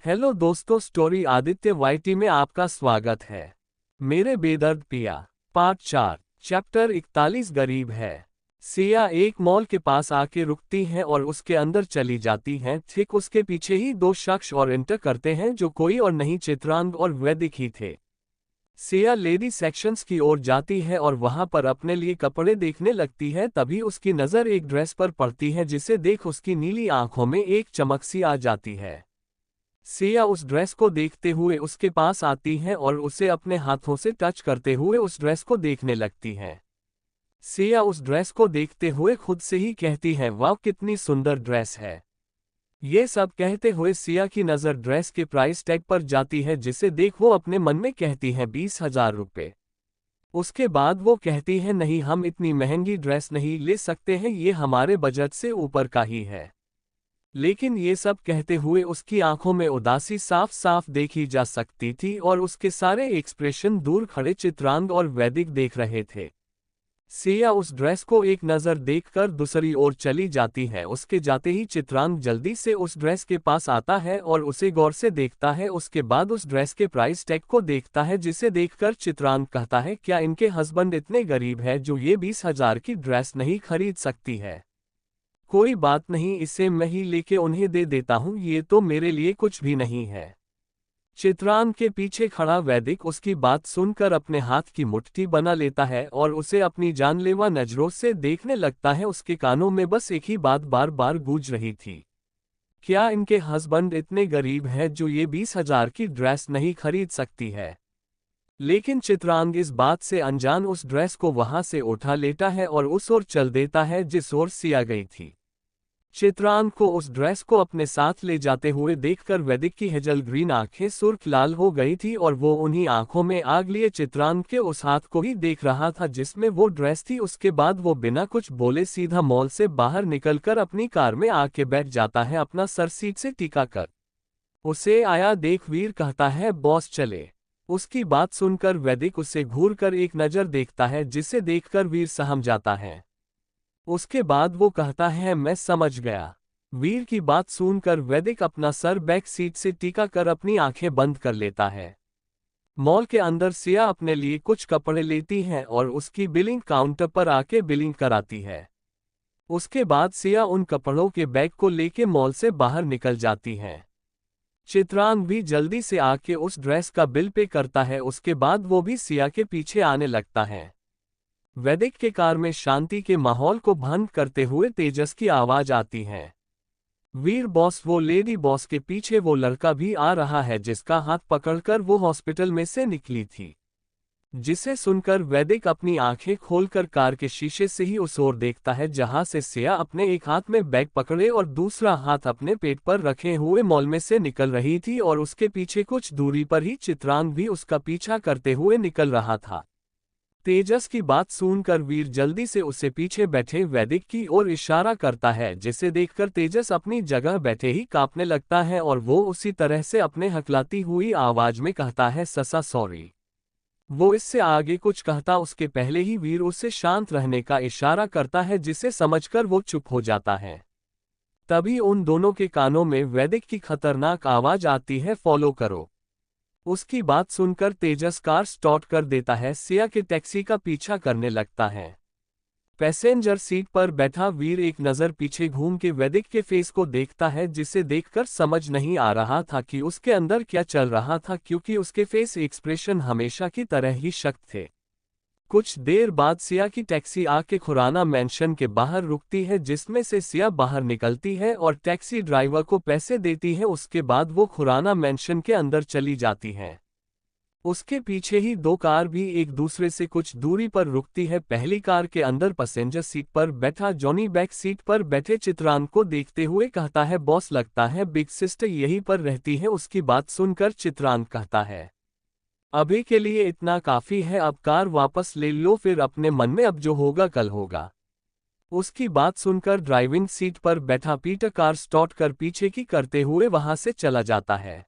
Hello दोस्तों, story Aditya YT में आपका स्वागत है। मेरे बेदर्द पिया पार्ट 4 चैप्टर 41 गरीब है। सिया एक मॉल के पास आके रुकती हैं और उसके अंदर चली जाती हैं। ठीक उसके पीछे ही दो शख्स और एंटर करते हैं जो कोई और नहीं चित्रांग और वैदिक ही थे। सिया लेडी सेक्शंस की ओर जाती है और वहां पर अपने लिए कपड़े देखने लगती है। तभी उसकी नज़र एक ड्रेस पर पड़ती है जिसे देख उसकी नीली आंखों में एक चमक सी आ जाती है। सिया उस ड्रेस को देखते हुए उसके पास आती है और उसे अपने हाथों से टच करते हुए उस ड्रेस को देखने लगती है। सिया उस ड्रेस को देखते हुए खुद से ही कहती है, वाह कितनी सुंदर ड्रेस है। ये सब कहते हुए सिया की नज़र ड्रेस के प्राइस टैग पर जाती है जिसे देख वो अपने मन में कहती है 20,000 रुपये। उसके बाद वो कहती है, नहीं हम इतनी महंगी ड्रेस नहीं ले सकते हैं, ये हमारे बजट से ऊपर का ही है। लेकिन ये सब कहते हुए उसकी आंखों में उदासी साफ साफ देखी जा सकती थी और उसके सारे एक्सप्रेशन दूर खड़े चित्रांग और वैदिक देख रहे थे। सिया उस ड्रेस को एक नज़र देखकर दूसरी ओर चली जाती है। उसके जाते ही चित्रांग जल्दी से उस ड्रेस के पास आता है और उसे गौर से देखता है। उसके बाद उस ड्रेस के प्राइस टैग को देखता है जिसे देखकर चित्रांग कहता है, क्या इनके हस्बैंड इतने गरीब है जो ये 20,000 की ड्रेस नहीं खरीद सकती है। कोई बात नहीं, इसे मैं ही लेके उन्हें दे देता हूँ, ये तो मेरे लिए कुछ भी नहीं है। चित्रांग के पीछे खड़ा वैदिक उसकी बात सुनकर अपने हाथ की मुट्ठी बना लेता है और उसे अपनी जानलेवा नजरों से देखने लगता है। उसके कानों में बस एक ही बात बार बार गूंज रही थी, क्या इनके हस्बैंड इतने गरीब हैं जो ये 20,000 की ड्रेस नहीं खरीद सकती है। लेकिन चित्रांग इस बात से अनजान उस ड्रेस को वहां से उठा लेता है और उस ओर चल देता है जिस ओर सिया गई थी। चित्रांग को उस ड्रेस को अपने साथ ले जाते हुए देखकर वैदिक की हेजल ग्रीन आंखें सुर्ख लाल हो गई थी और वो उन्हीं आंखों में आग लिए चित्रांग के उस हाथ को ही देख रहा था जिसमें वो ड्रेस थी। उसके बाद वो बिना कुछ बोले सीधा मॉल से बाहर निकलकर अपनी कार में आके बैठ जाता है, अपना सर सीट से टिका कर। उसे आया देख वीर कहता है, बॉस चले। उसकी बात सुनकर वैदिक उसे घूर कर एक नज़र देखता है जिसे देखकर वीर सहम जाता है। उसके बाद वो कहता है, मैं समझ गया। वीर की बात सुनकर वैदिक अपना सर बैक सीट से टिका कर अपनी आंखें बंद कर लेता है। मॉल के अंदर सिया अपने लिए कुछ कपड़े लेती है और उसकी बिलिंग काउंटर पर आके बिलिंग कराती है। उसके बाद सिया उन कपड़ों के बैग को लेके मॉल से बाहर निकल जाती है। चित्रांग भी जल्दी से आके उस ड्रेस का बिल पे करता है। उसके बाद वो भी सिया के पीछे आने लगता है। वैदिक के कार में शांति के माहौल को भंग करते हुए तेजस की आवाज आती है, वीर बॉस वो लेडी बॉस के पीछे वो लड़का भी आ रहा है जिसका हाथ पकड़कर वो हॉस्पिटल में से निकली थी। जिसे सुनकर वैदिक अपनी आंखें खोलकर कार के शीशे से ही उस ओर देखता है जहां से सिया अपने एक हाथ में बैग पकड़े और दूसरा हाथ अपने पेट पर रखे हुए मॉल में से निकल रही थी और उसके पीछे कुछ दूरी पर ही चित्रांग भी उसका पीछा करते हुए निकल रहा था। तेजस की बात सुनकर वीर जल्दी से उसे पीछे बैठे वैदिक की ओर इशारा करता है जिसे देखकर तेजस अपनी जगह बैठे ही कांपने लगता है और वो उसी तरह से अपने हकलाती हुई आवाज में कहता है, ससा सॉरी। वो इससे आगे कुछ कहता उसके पहले ही वीर उसे शांत रहने का इशारा करता है जिसे समझकर वो चुप हो जाता है। तभी उन दोनों के कानों में वैदिक की खतरनाक आवाज आती है, फॉलो करो। उसकी बात सुनकर तेजस कार स्टार्ट कर देता है। सिया के टैक्सी का पीछा करने लगता है। पैसेंजर सीट पर बैठा वीर एक नज़र पीछे घूम के वैदिक के फेस को देखता है जिसे देखकर समझ नहीं आ रहा था कि उसके अंदर क्या चल रहा था, क्योंकि उसके फेस एक्सप्रेशन हमेशा की तरह ही शक थे। कुछ देर बाद सिया की टैक्सी आके खुराना मैंशन के बाहर रुकती है जिसमें से सिया बाहर निकलती है और टैक्सी ड्राइवर को पैसे देती है। उसके बाद वो खुराना मैंशन के अंदर चली जाती है। उसके पीछे ही दो कार भी एक दूसरे से कुछ दूरी पर रुकती है। पहली कार के अंदर पैसेंजर सीट पर बैठा जॉनी बैक सीट पर बैठे चित्रांग को देखते हुए कहता है, बॉस लगता है बिग सिस्टर यहीं पर रहती है। उसकी बात सुनकर चित्रांग कहता है, अभी के लिए इतना काफी है, अब कार वापस ले लो, फिर अपने मन में अब जो होगा कल होगा। उसकी बात सुनकर ड्राइविंग सीट पर बैठा पीटर कार स्टार्ट कर पीछे की करते हुए वहां से चला जाता है।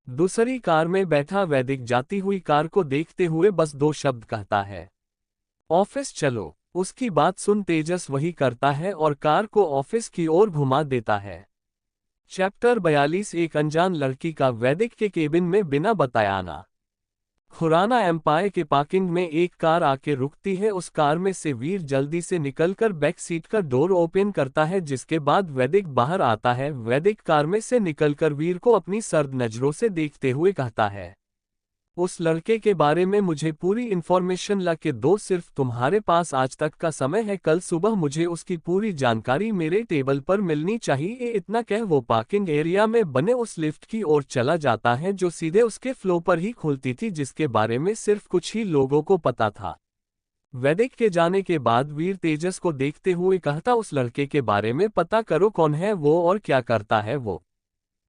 दूसरी कार में बैठा वैदिक जाती हुई कार को देखते हुए बस दो शब्द कहता है, ऑफिस चलो। उसकी बात सुन तेजस वही करता है और कार को ऑफिस की ओर घुमा देता है। चैप्टर 42 एक अनजान लड़की का वैदिक के केबिन में बिना बताए आना। खुराना एम्पायर के पार्किंग में एक कार आके रुकती है। उस कार में से वीर जल्दी से निकलकर बैक सीट का डोर ओपन करता है, जिसके बाद वैदिक बाहर आता है। वैदिक कार में से निकलकर वीर को अपनी सर्द नजरों से देखते हुए कहता है, उस लड़के के बारे में मुझे पूरी इन्फॉर्मेशन ला के दो, सिर्फ तुम्हारे पास आज तक का समय है, कल सुबह मुझे उसकी पूरी जानकारी मेरे टेबल पर मिलनी चाहिए। इतना कह वो पार्किंग एरिया में बने उस लिफ्ट की ओर चला जाता है जो सीधे उसके फ्लो पर ही खुलती थी, जिसके बारे में सिर्फ कुछ ही लोगों को पता था। वैदिक के जाने के बाद वीर तेजस को देखते हुए कहता, उस लड़के के बारे में पता करो, कौन है वो और क्या करता है वो।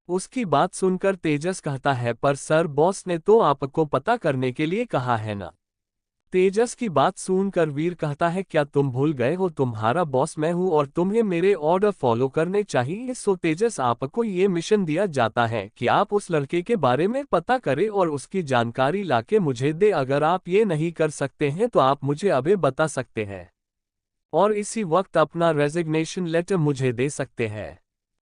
उसकी बात सुनकर तेजस कहता है, पर सर बॉस ने तो आपको पता करने के लिए कहा है ना। तेजस की बात सुनकर वीर कहता है, क्या तुम भूल गए हो, तुम्हारा बॉस मैं हूं और तुम्हें मेरे ऑर्डर फॉलो करने चाहिए। सो तेजस, आपको ये मिशन दिया जाता है कि आप उस लड़के के बारे में पता करें और उसकी जानकारी लाके मुझे दे। अगर आप ये नहीं कर सकते हैं तो आप मुझे अभी बता सकते हैं और इसी वक्त अपना रेजिग्नेशन लेटर मुझे दे सकते हैं।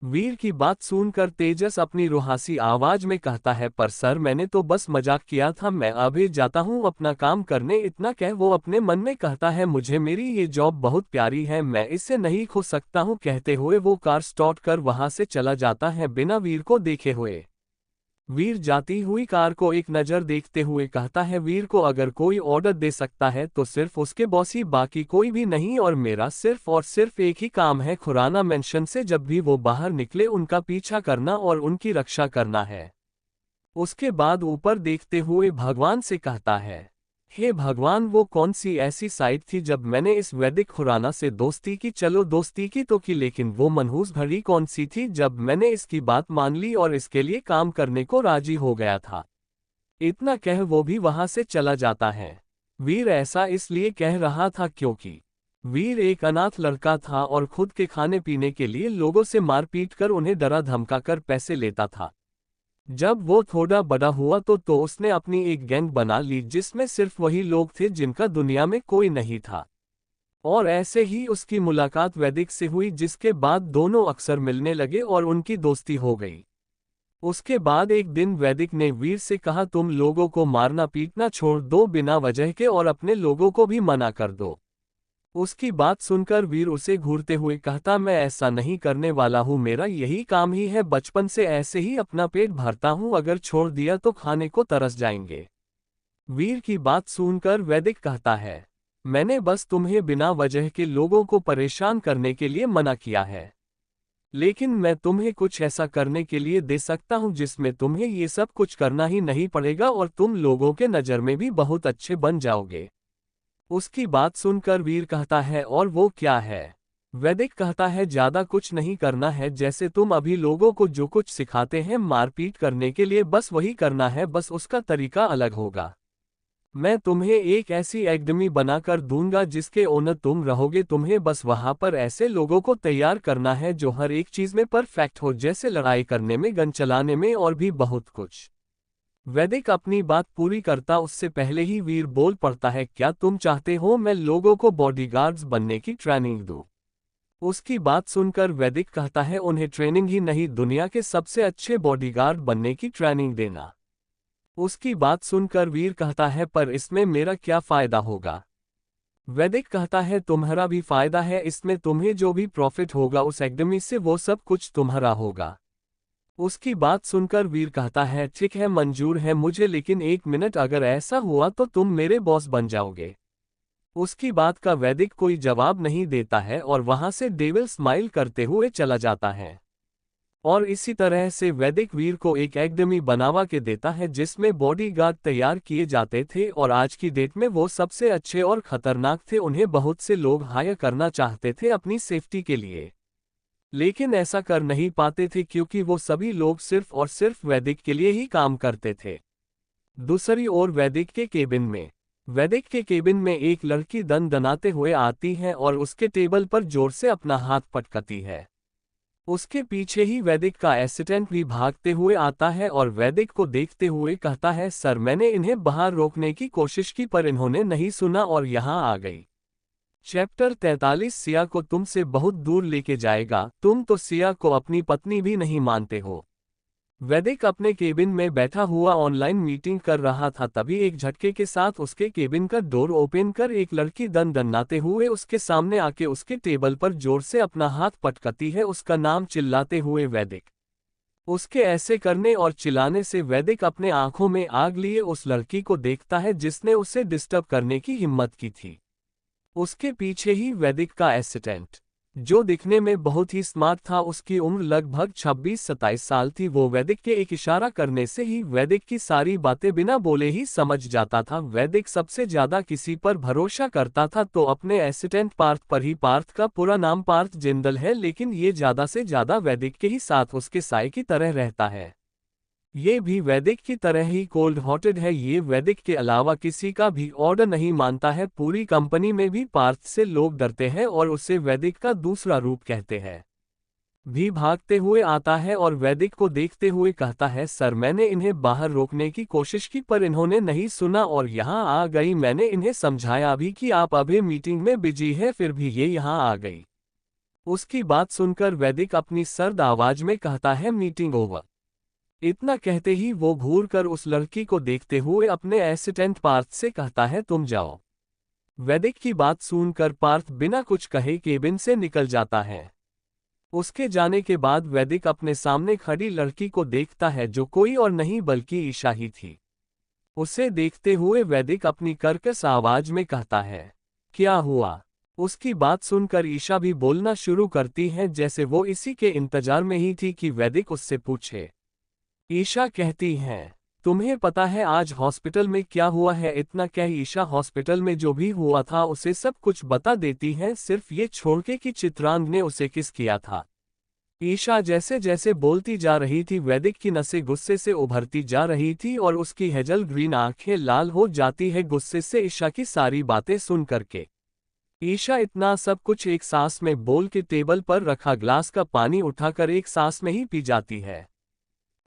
वीर की बात सुनकर तेजस अपनी रुहासी आवाज में कहता है, पर सर मैंने तो बस मजाक किया था, मैं अभी जाता हूँ अपना काम करने। इतना कह वो अपने मन में कहता है, मुझे मेरी ये जॉब बहुत प्यारी है, मैं इससे नहीं खो सकता हूँ। कहते हुए वो कार स्टार्ट कर वहां से चला जाता है बिना वीर को देखे हुए। वीर जाती हुई कार को एक नज़र देखते हुए कहता है, वीर को अगर कोई ऑर्डर दे सकता है तो सिर्फ उसके बॉस ही, बाकी कोई भी नहीं, और मेरा सिर्फ और सिर्फ एक ही काम है, खुराना मेंशन से जब भी वो बाहर निकले उनका पीछा करना और उनकी रक्षा करना है। उसके बाद ऊपर देखते हुए भगवान से कहता है, हे भगवान, वो कौन सी ऐसी साइड थी जब मैंने इस वैदिक खुराना से दोस्ती की। चलो दोस्ती की तो की, लेकिन वो मनहूस घड़ी कौन सी थी जब मैंने इसकी बात मान ली और इसके लिए काम करने को राजी हो गया था। इतना कह वो भी वहां से चला जाता है। वीर ऐसा इसलिए कह रहा था क्योंकि वीर एक अनाथ लड़का था और खुद के खाने पीने के लिए लोगों से मारपीट कर उन्हें डरा धमका कर पैसे लेता था। जब वो थोड़ा बड़ा हुआ तो उसने अपनी एक गैंग बना ली जिसमें सिर्फ वही लोग थे जिनका दुनिया में कोई नहीं था। और ऐसे ही उसकी मुलाकात वैदिक से हुई, जिसके बाद दोनों अक्सर मिलने लगे और उनकी दोस्ती हो गई। उसके बाद एक दिन वैदिक ने वीर से कहा, तुम लोगों को मारना पीटना छोड़ दो बिना वजह के और अपने लोगों को भी मना कर दो। उसकी बात सुनकर वीर उसे घूरते हुए कहता, मैं ऐसा नहीं करने वाला हूँ, मेरा यही काम ही है, बचपन से ऐसे ही अपना पेट भरता हूँ, अगर छोड़ दिया तो खाने को तरस जाएंगे। वीर की बात सुनकर वैदिक कहता है, मैंने बस तुम्हें बिना वजह के लोगों को परेशान करने के लिए मना किया है, लेकिन मैं तुम्हें कुछ ऐसा करने के लिए दे सकता हूँ जिसमें तुम्हें ये सब कुछ करना ही नहीं पड़ेगा और तुम लोगों के नज़र में भी बहुत अच्छे बन जाओगे। उसकी बात सुनकर वीर कहता है, और वो क्या है। वैदिक कहता है, ज्यादा कुछ नहीं करना है, जैसे तुम अभी लोगों को जो कुछ सिखाते हैं मारपीट करने के लिए, बस वही करना है, बस उसका तरीका अलग होगा। मैं तुम्हें एक ऐसी एकेडमी बनाकर दूंगा जिसके ओनर तुम रहोगे। तुम्हें बस वहां पर ऐसे लोगों को तैयार करना है जो हर एक चीज में परफेक्ट हो, जैसे लड़ाई करने में, गन चलाने में और भी बहुत कुछ। वैदिक अपनी बात पूरी करता उससे पहले ही वीर बोल पड़ता है, क्या तुम चाहते हो मैं लोगों को बॉडीगार्ड्स बनने की ट्रेनिंग दूं? उसकी बात सुनकर वैदिक कहता है, उन्हें ट्रेनिंग ही नहीं, दुनिया के सबसे अच्छे बॉडीगार्ड बनने की ट्रेनिंग देना। उसकी बात सुनकर वीर कहता है, पर इसमें मेरा क्या फायदा होगा? वैदिक कहता है, तुम्हारा भी फायदा है, इसमें तुम्हें जो भी प्रॉफिट होगा उस एकेडमी से वो सब कुछ तुम्हारा होगा। उसकी बात सुनकर वीर कहता है, ठीक है, मंजूर है मुझे, लेकिन एक मिनट, अगर ऐसा हुआ तो तुम मेरे बॉस बन जाओगे। उसकी बात का वैदिक कोई जवाब नहीं देता है और वहां से डेविल स्माइल करते हुए चला जाता है। और इसी तरह से वैदिक वीर को एक एकेडमी बनावा के देता है जिसमें बॉडीगार्ड तैयार किए जाते थे और आज की डेट में वो सबसे अच्छे और खतरनाक थे। उन्हें बहुत से लोग हायर करना चाहते थे अपनी सेफ्टी के लिए, लेकिन ऐसा कर नहीं पाते थे क्योंकि वो सभी लोग सिर्फ और सिर्फ वैदिक के लिए ही काम करते थे। दूसरी ओर वैदिक के केबिन में एक लड़की दनाते हुए आती है और उसके टेबल पर जोर से अपना हाथ पटकती है। उसके पीछे ही वैदिक का असिस्टेंट भी भागते हुए आता है और वैदिक को देखते हुए कहता है, सर मैंने इन्हें बाहर रोकने की कोशिश की पर इन्होंने नहीं सुना और यहाँ आ गई। चैप्टर 43 सिया को तुमसे बहुत दूर लेके जाएगा। तुम तो सिया को अपनी पत्नी भी नहीं मानते हो। वैदिक अपने केबिन में बैठा हुआ ऑनलाइन मीटिंग कर रहा था, तभी एक झटके के साथ उसके केबिन का डोर ओपन कर एक लड़की दन-दनाते हुए उसके सामने आके उसके टेबल पर जोर से अपना हाथ पटकती है, उसका नाम चिल्लाते हुए वैदिक। उसके ऐसे करने और चिल्लाने से वैदिक अपने आंखों में आग लिए उस लड़की को देखता है जिसने उसे डिस्टर्ब करने की हिम्मत की थी। उसके पीछे ही वैदिक का असिस्टेंट, जो दिखने में बहुत ही स्मार्ट था, उसकी उम्र लगभग 26-27 साल थी। वो वैदिक के एक इशारा करने से ही वैदिक की सारी बातें बिना बोले ही समझ जाता था। वैदिक सबसे ज्यादा किसी पर भरोसा करता था तो अपने असिस्टेंट पार्थ पर ही। पार्थ का पूरा नाम पार्थ जिंदल है, लेकिन ये ज्यादा से ज्यादा वैदिक के ही साथ उसके साए की तरह रहता है। ये भी वैदिक की तरह ही कोल्ड हार्टेड है। ये वैदिक के अलावा किसी का भी ऑर्डर नहीं मानता है। पूरी कंपनी में भी पार्थ से लोग डरते हैं और उसे वैदिक का दूसरा रूप कहते हैं। भी भागते हुए आता है और वैदिक को देखते हुए कहता है, सर मैंने इन्हें बाहर रोकने की कोशिश की पर इन्होंने नहीं सुना और यहाँ आ गई। मैंने इन्हें समझाया भी कि आप अभी मीटिंग में बिजी है, फिर भी ये यहाँ आ गई। उसकी बात सुनकर वैदिक अपनी सर्द आवाज में कहता है, मीटिंग ओवर। इतना कहते ही वो घूर कर उस लड़की को देखते हुए अपने असिस्टेंट पार्थ से कहता है, तुम जाओ। वैदिक की बात सुनकर पार्थ बिना कुछ कहे केबिन से निकल जाता है। उसके जाने के बाद वैदिक अपने सामने खड़ी लड़की को देखता है, जो कोई और नहीं बल्कि ईशा ही थी। उसे देखते हुए वैदिक अपनी कर्कश आवाज में कहता है, क्या हुआ? उसकी बात सुनकर ईशा भी बोलना शुरू करती है, जैसे वो इसी के इंतजार में ही थी कि वैदिक उससे पूछे। ईशा कहती है, तुम्हें पता है आज हॉस्पिटल में क्या हुआ है? इतना कह ईशा हॉस्पिटल में जो भी हुआ था उसे सब कुछ बता देती है, सिर्फ ये छोड़ के कि चित्रांग ने उसे किस किया था। ईशा जैसे जैसे बोलती जा रही थी, वैदिक की नसें गुस्से से उभरती जा रही थी और उसकी हेजल ग्रीन आंखें लाल हो जाती है गुस्से से ईशा की सारी बातें सुन करके। ईशा इतना सब कुछ एक सांस में बोल के टेबल पर रखा ग्लास का पानी उठाकर एक सांस में ही पी जाती है।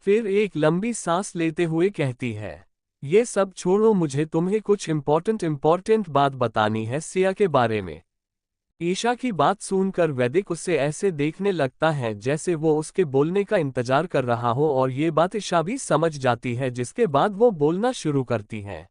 फिर एक लंबी सांस लेते हुए कहती है, ये सब छोड़ो, मुझे तुम्हें कुछ इम्पोर्टेंट बात बतानी है सिया के बारे में। ईशा की बात सुनकर वैदिक उसे ऐसे देखने लगता है जैसे वो उसके बोलने का इंतजार कर रहा हो और ये बात ईशा भी समझ जाती है, जिसके बाद वो बोलना शुरू करती है।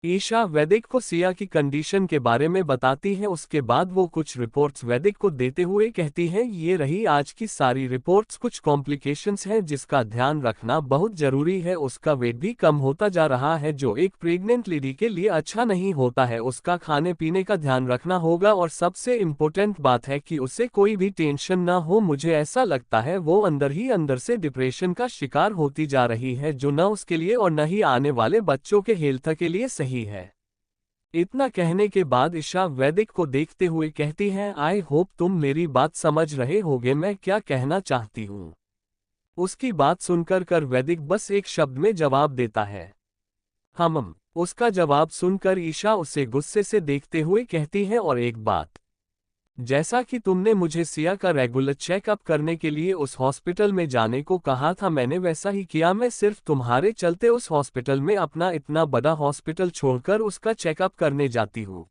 ईशा वैदिक को सिया की कंडीशन के बारे में बताती है। उसके बाद वो कुछ रिपोर्ट्स वैदिक को देते हुए कहती है, ये रही आज की सारी रिपोर्ट्स। कुछ कॉम्प्लिकेशंस हैं जिसका ध्यान रखना बहुत जरूरी है। उसका वेट भी कम होता जा रहा है, जो एक प्रेग्नेंट लेडी के लिए अच्छा नहीं होता है। उसका खाने पीने का ध्यान रखना होगा और सबसे इम्पोर्टेंट बात है कि उसे कोई भी टेंशन ना हो। मुझे ऐसा लगता है वो अंदर ही अंदर से डिप्रेशन का शिकार होती जा रही है, जो न उसके लिए और न ही आने वाले बच्चों के हेल्थ के लिए सही है। इतना कहने के बाद ईशा वैदिक को देखते हुए कहती है, आई होप तुम मेरी बात समझ रहे होगे मैं क्या कहना चाहती हूँ। उसकी बात सुनकर वैदिक बस एक शब्द में जवाब देता है, हम। उसका जवाब सुनकर ईशा उसे गुस्से से देखते हुए कहती है, और एक बात, जैसा कि तुमने मुझे सिया का रेगुलर चेकअप करने के लिए उस हॉस्पिटल में जाने को कहा था, मैंने वैसा ही किया। मैं सिर्फ तुम्हारे चलते उस हॉस्पिटल में अपना इतना बड़ा हॉस्पिटल छोड़कर उसका चेकअप करने जाती हूँ।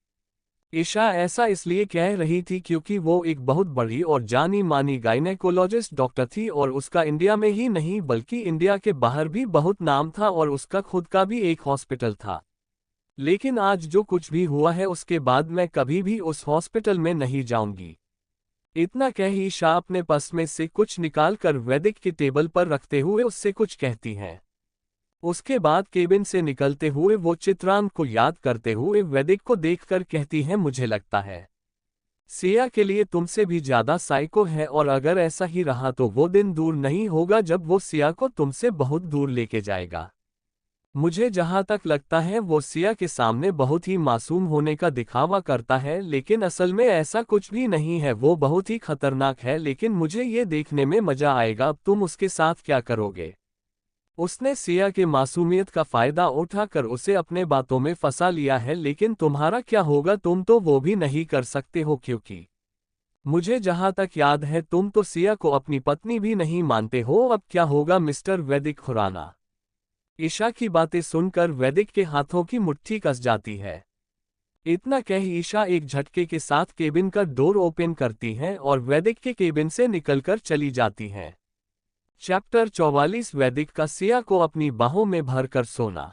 ईशा ऐसा इसलिए कह रही थी क्योंकि वो एक बहुत बड़ी और जानी मानी गायनेकोलॉजिस्ट डॉक्टर थी और उसका इंडिया में ही नहीं बल्कि इंडिया के बाहर भी बहुत नाम था और उसका खुद का भी एक हॉस्पिटल था। लेकिन आज जो कुछ भी हुआ है उसके बाद मैं कभी भी उस हॉस्पिटल में नहीं जाऊंगी। इतना कह ईशा अपने पर्स में से कुछ निकालकर वैदिक के टेबल पर रखते हुए उससे कुछ कहती है। उसके बाद केबिन से निकलते हुए वो चित्रांग को याद करते हुए वैदिक को देखकर कहती है, मुझे लगता है सिया के लिए तुमसे भी ज्यादा साइको है और अगर ऐसा ही रहा तो वो दिन दूर नहीं होगा जब वो सिया को तुमसे बहुत दूर लेके जाएगा। मुझे जहां तक लगता है वो सिया के सामने बहुत ही मासूम होने का दिखावा करता है, लेकिन असल में ऐसा कुछ भी नहीं है। वो बहुत ही खतरनाक है, लेकिन मुझे ये देखने में मजा आएगा अब तुम उसके साथ क्या करोगे। उसने सिया के मासूमियत का फायदा उठाकर उसे अपने बातों में फंसा लिया है, लेकिन तुम्हारा क्या होगा? तुम तो वो भी नहीं कर सकते हो, क्योंकि मुझे जहां तक याद है तुम तो सिया को अपनी पत्नी भी नहीं मानते हो। अब क्या होगा मिस्टर वैदिक खुराना? ईशा की बातें सुनकर वैदिक के हाथों की मुट्ठी कस जाती है। इतना कह ईशा एक झटके के साथ केबिन का डोर ओपन करती हैं और वैदिक के केबिन से निकलकर चली जाती हैं। चैप्टर 44 वैदिक का सिया को अपनी बाहों में भरकर सोना।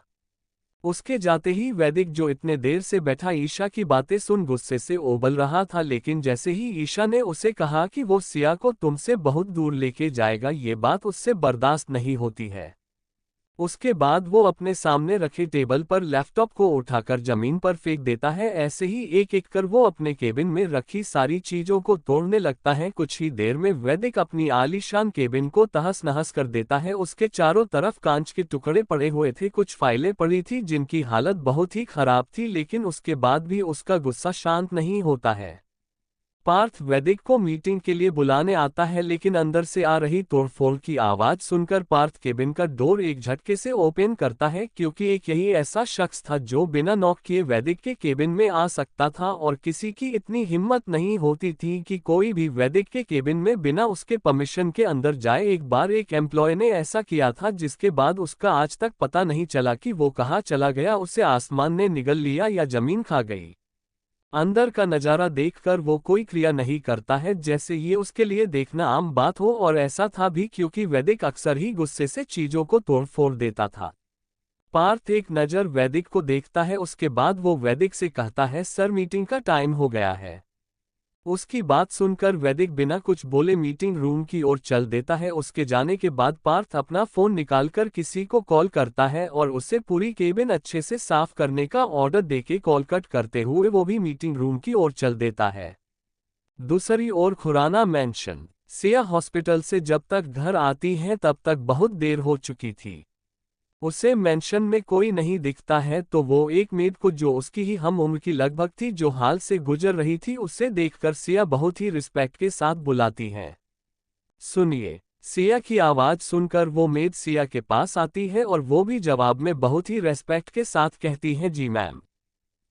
उसके जाते ही वैदिक, जो इतने देर से बैठा ईशा की बातें सुन गुस्से से उबल रहा था, लेकिन जैसे ही ईशा ने उसे कहा कि वो सिया को तुमसे बहुत दूर लेके जाएगा, ये बात उससे बर्दाश्त नहीं होती है। उसके बाद वो अपने सामने रखे टेबल पर लैपटॉप को उठाकर जमीन पर फेंक देता है। ऐसे ही एक एक कर वो अपने केबिन में रखी सारी चीजों को तोड़ने लगता है। कुछ ही देर में वैदिक अपनी आलीशान केबिन को तहस नहस कर देता है। उसके चारों तरफ कांच के टुकड़े पड़े हुए थे, कुछ फाइलें पड़ी थी जिनकी हालत बहुत ही खराब थी, लेकिन उसके बाद भी उसका गुस्सा शांत नहीं होता है। पार्थ वैदिक को मीटिंग के लिए बुलाने आता है, लेकिन अंदर से आ रही तोड़फोड़ की आवाज सुनकर पार्थ केबिन का डोर एक झटके से ओपन करता है, क्योंकि एक यही ऐसा शख्स था जो बिना नॉक किए वैदिक के केबिन में आ सकता था, और किसी की इतनी हिम्मत नहीं होती थी कि कोई भी वैदिक के केबिन में बिना उसके परमिशन के अंदर जाए। एक बार एक एम्प्लॉय ने ऐसा किया था, जिसके बाद उसका आज तक पता नहीं चला कि वो कहाँ चला गया। उसे आसमान ने निगल लिया या जमीन खा गई। अंदर का नजारा देखकर वो कोई क्रिया नहीं करता है, जैसे ये उसके लिए देखना आम बात हो, और ऐसा था भी क्योंकि वैदिक अक्सर ही गुस्से से चीजों को तोड़ फोड़ देता था। पार्थ एक नज़र वैदिक को देखता है, उसके बाद वो वैदिक से कहता है, सर मीटिंग का टाइम हो गया है। उसकी बात सुनकर वैदिक बिना कुछ बोले मीटिंग रूम की ओर चल देता है। उसके जाने के बाद पार्थ अपना फोन निकालकर किसी को कॉल करता है और उससे पूरी केबिन अच्छे से साफ करने का ऑर्डर देके कॉल कट करते हुए वो भी मीटिंग रूम की ओर चल देता है। दूसरी ओर खुराना मैंशन। सिया हॉस्पिटल से जब तक घर आती है तब तक बहुत देर हो चुकी थी। उसे मेंशन में कोई नहीं दिखता है, तो वो एक मेड को, जो उसकी ही हम उम्र की लगभग थी, जो हाल से गुजर रही थी, उसे देखकर सिया बहुत ही रिस्पेक्ट के साथ बुलाती है। सुनिए। सिया की आवाज सुनकर वो मेड सिया के पास आती है और वो भी जवाब में बहुत ही रेस्पेक्ट के साथ कहती है, जी मैम।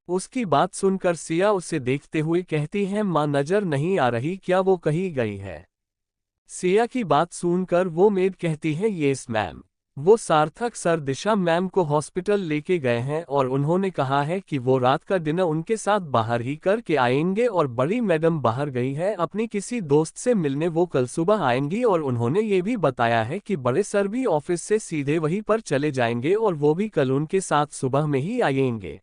उसकी बात सुनकर सिया उसे देखते हुए कहती है, माँ नजर नहीं आ रही क्या, वो कहीं गई है? सिया की बात सुनकर वो मेड कहती है, यस मैम। वो सार्थक सर दिशा मैम को हॉस्पिटल लेके गए हैं और उन्होंने कहा है कि वो रात का डिनर उनके साथ बाहर ही करके आएंगे, और बड़ी मैडम बाहर गई है अपनी किसी दोस्त से मिलने, वो कल सुबह आएंगी, और उन्होंने ये भी बताया है कि बड़े सर भी ऑफिस से सीधे वहीं पर चले जाएंगे और वो भी कल उनके साथ सुबह में ही आएंगे।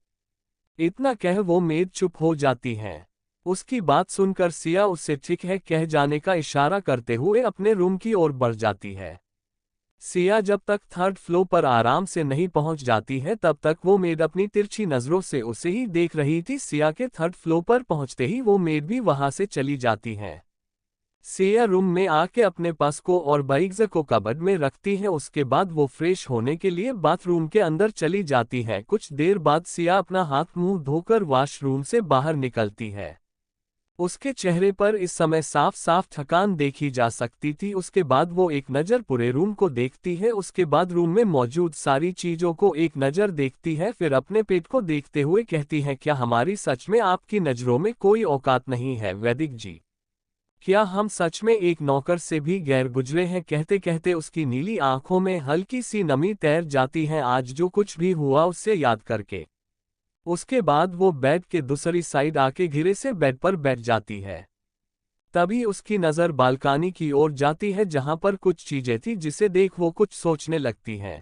इतना कह वो मेड चुप हो जाती हैं। उसकी बात सुनकर सिया उससे ठीक है कह जाने का इशारा करते हुए अपने रूम की ओर बढ़ जाती है। सिया जब तक थर्ड फ्लोर पर आराम से नहीं पहुंच जाती है तब तक वो मेड अपनी तिरछी नजरों से उसे ही देख रही थी। सिया के थर्ड फ्लोर पर पहुंचते ही वो मेड भी वहां से चली जाती है। सिया रूम में आके अपने पर्स को और बैग्स को कबर्ड में रखती है। उसके बाद वो फ्रेश होने के लिए बाथरूम के अंदर चली जाती है। कुछ देर बाद सिया अपना हाथ मुंह धोकर वॉशरूम से बाहर निकलती है। उसके चेहरे पर इस समय साफ साफ थकान देखी जा सकती थी। उसके बाद वो एक नज़र पूरे रूम को देखती है, उसके बाद रूम में मौजूद सारी चीजों को एक नज़र देखती है, फिर अपने पेट को देखते हुए कहती है, क्या हमारी सच में आपकी नज़रों में कोई औकात नहीं है वैदिक जी? क्या हम सच में एक नौकर से भी गैर गुजरे हैं? कहते कहते उसकी नीली आंखों में हल्की सी नमी तैर जाती है, आज जो कुछ भी हुआ उससे याद करके। उसके बाद वो बेड के दूसरी साइड आके धीरे से बेड पर बैठ जाती है। तभी उसकी नज़र बालकनी की ओर जाती है, जहां पर कुछ चीजें थी जिसे देख वो कुछ सोचने लगती है।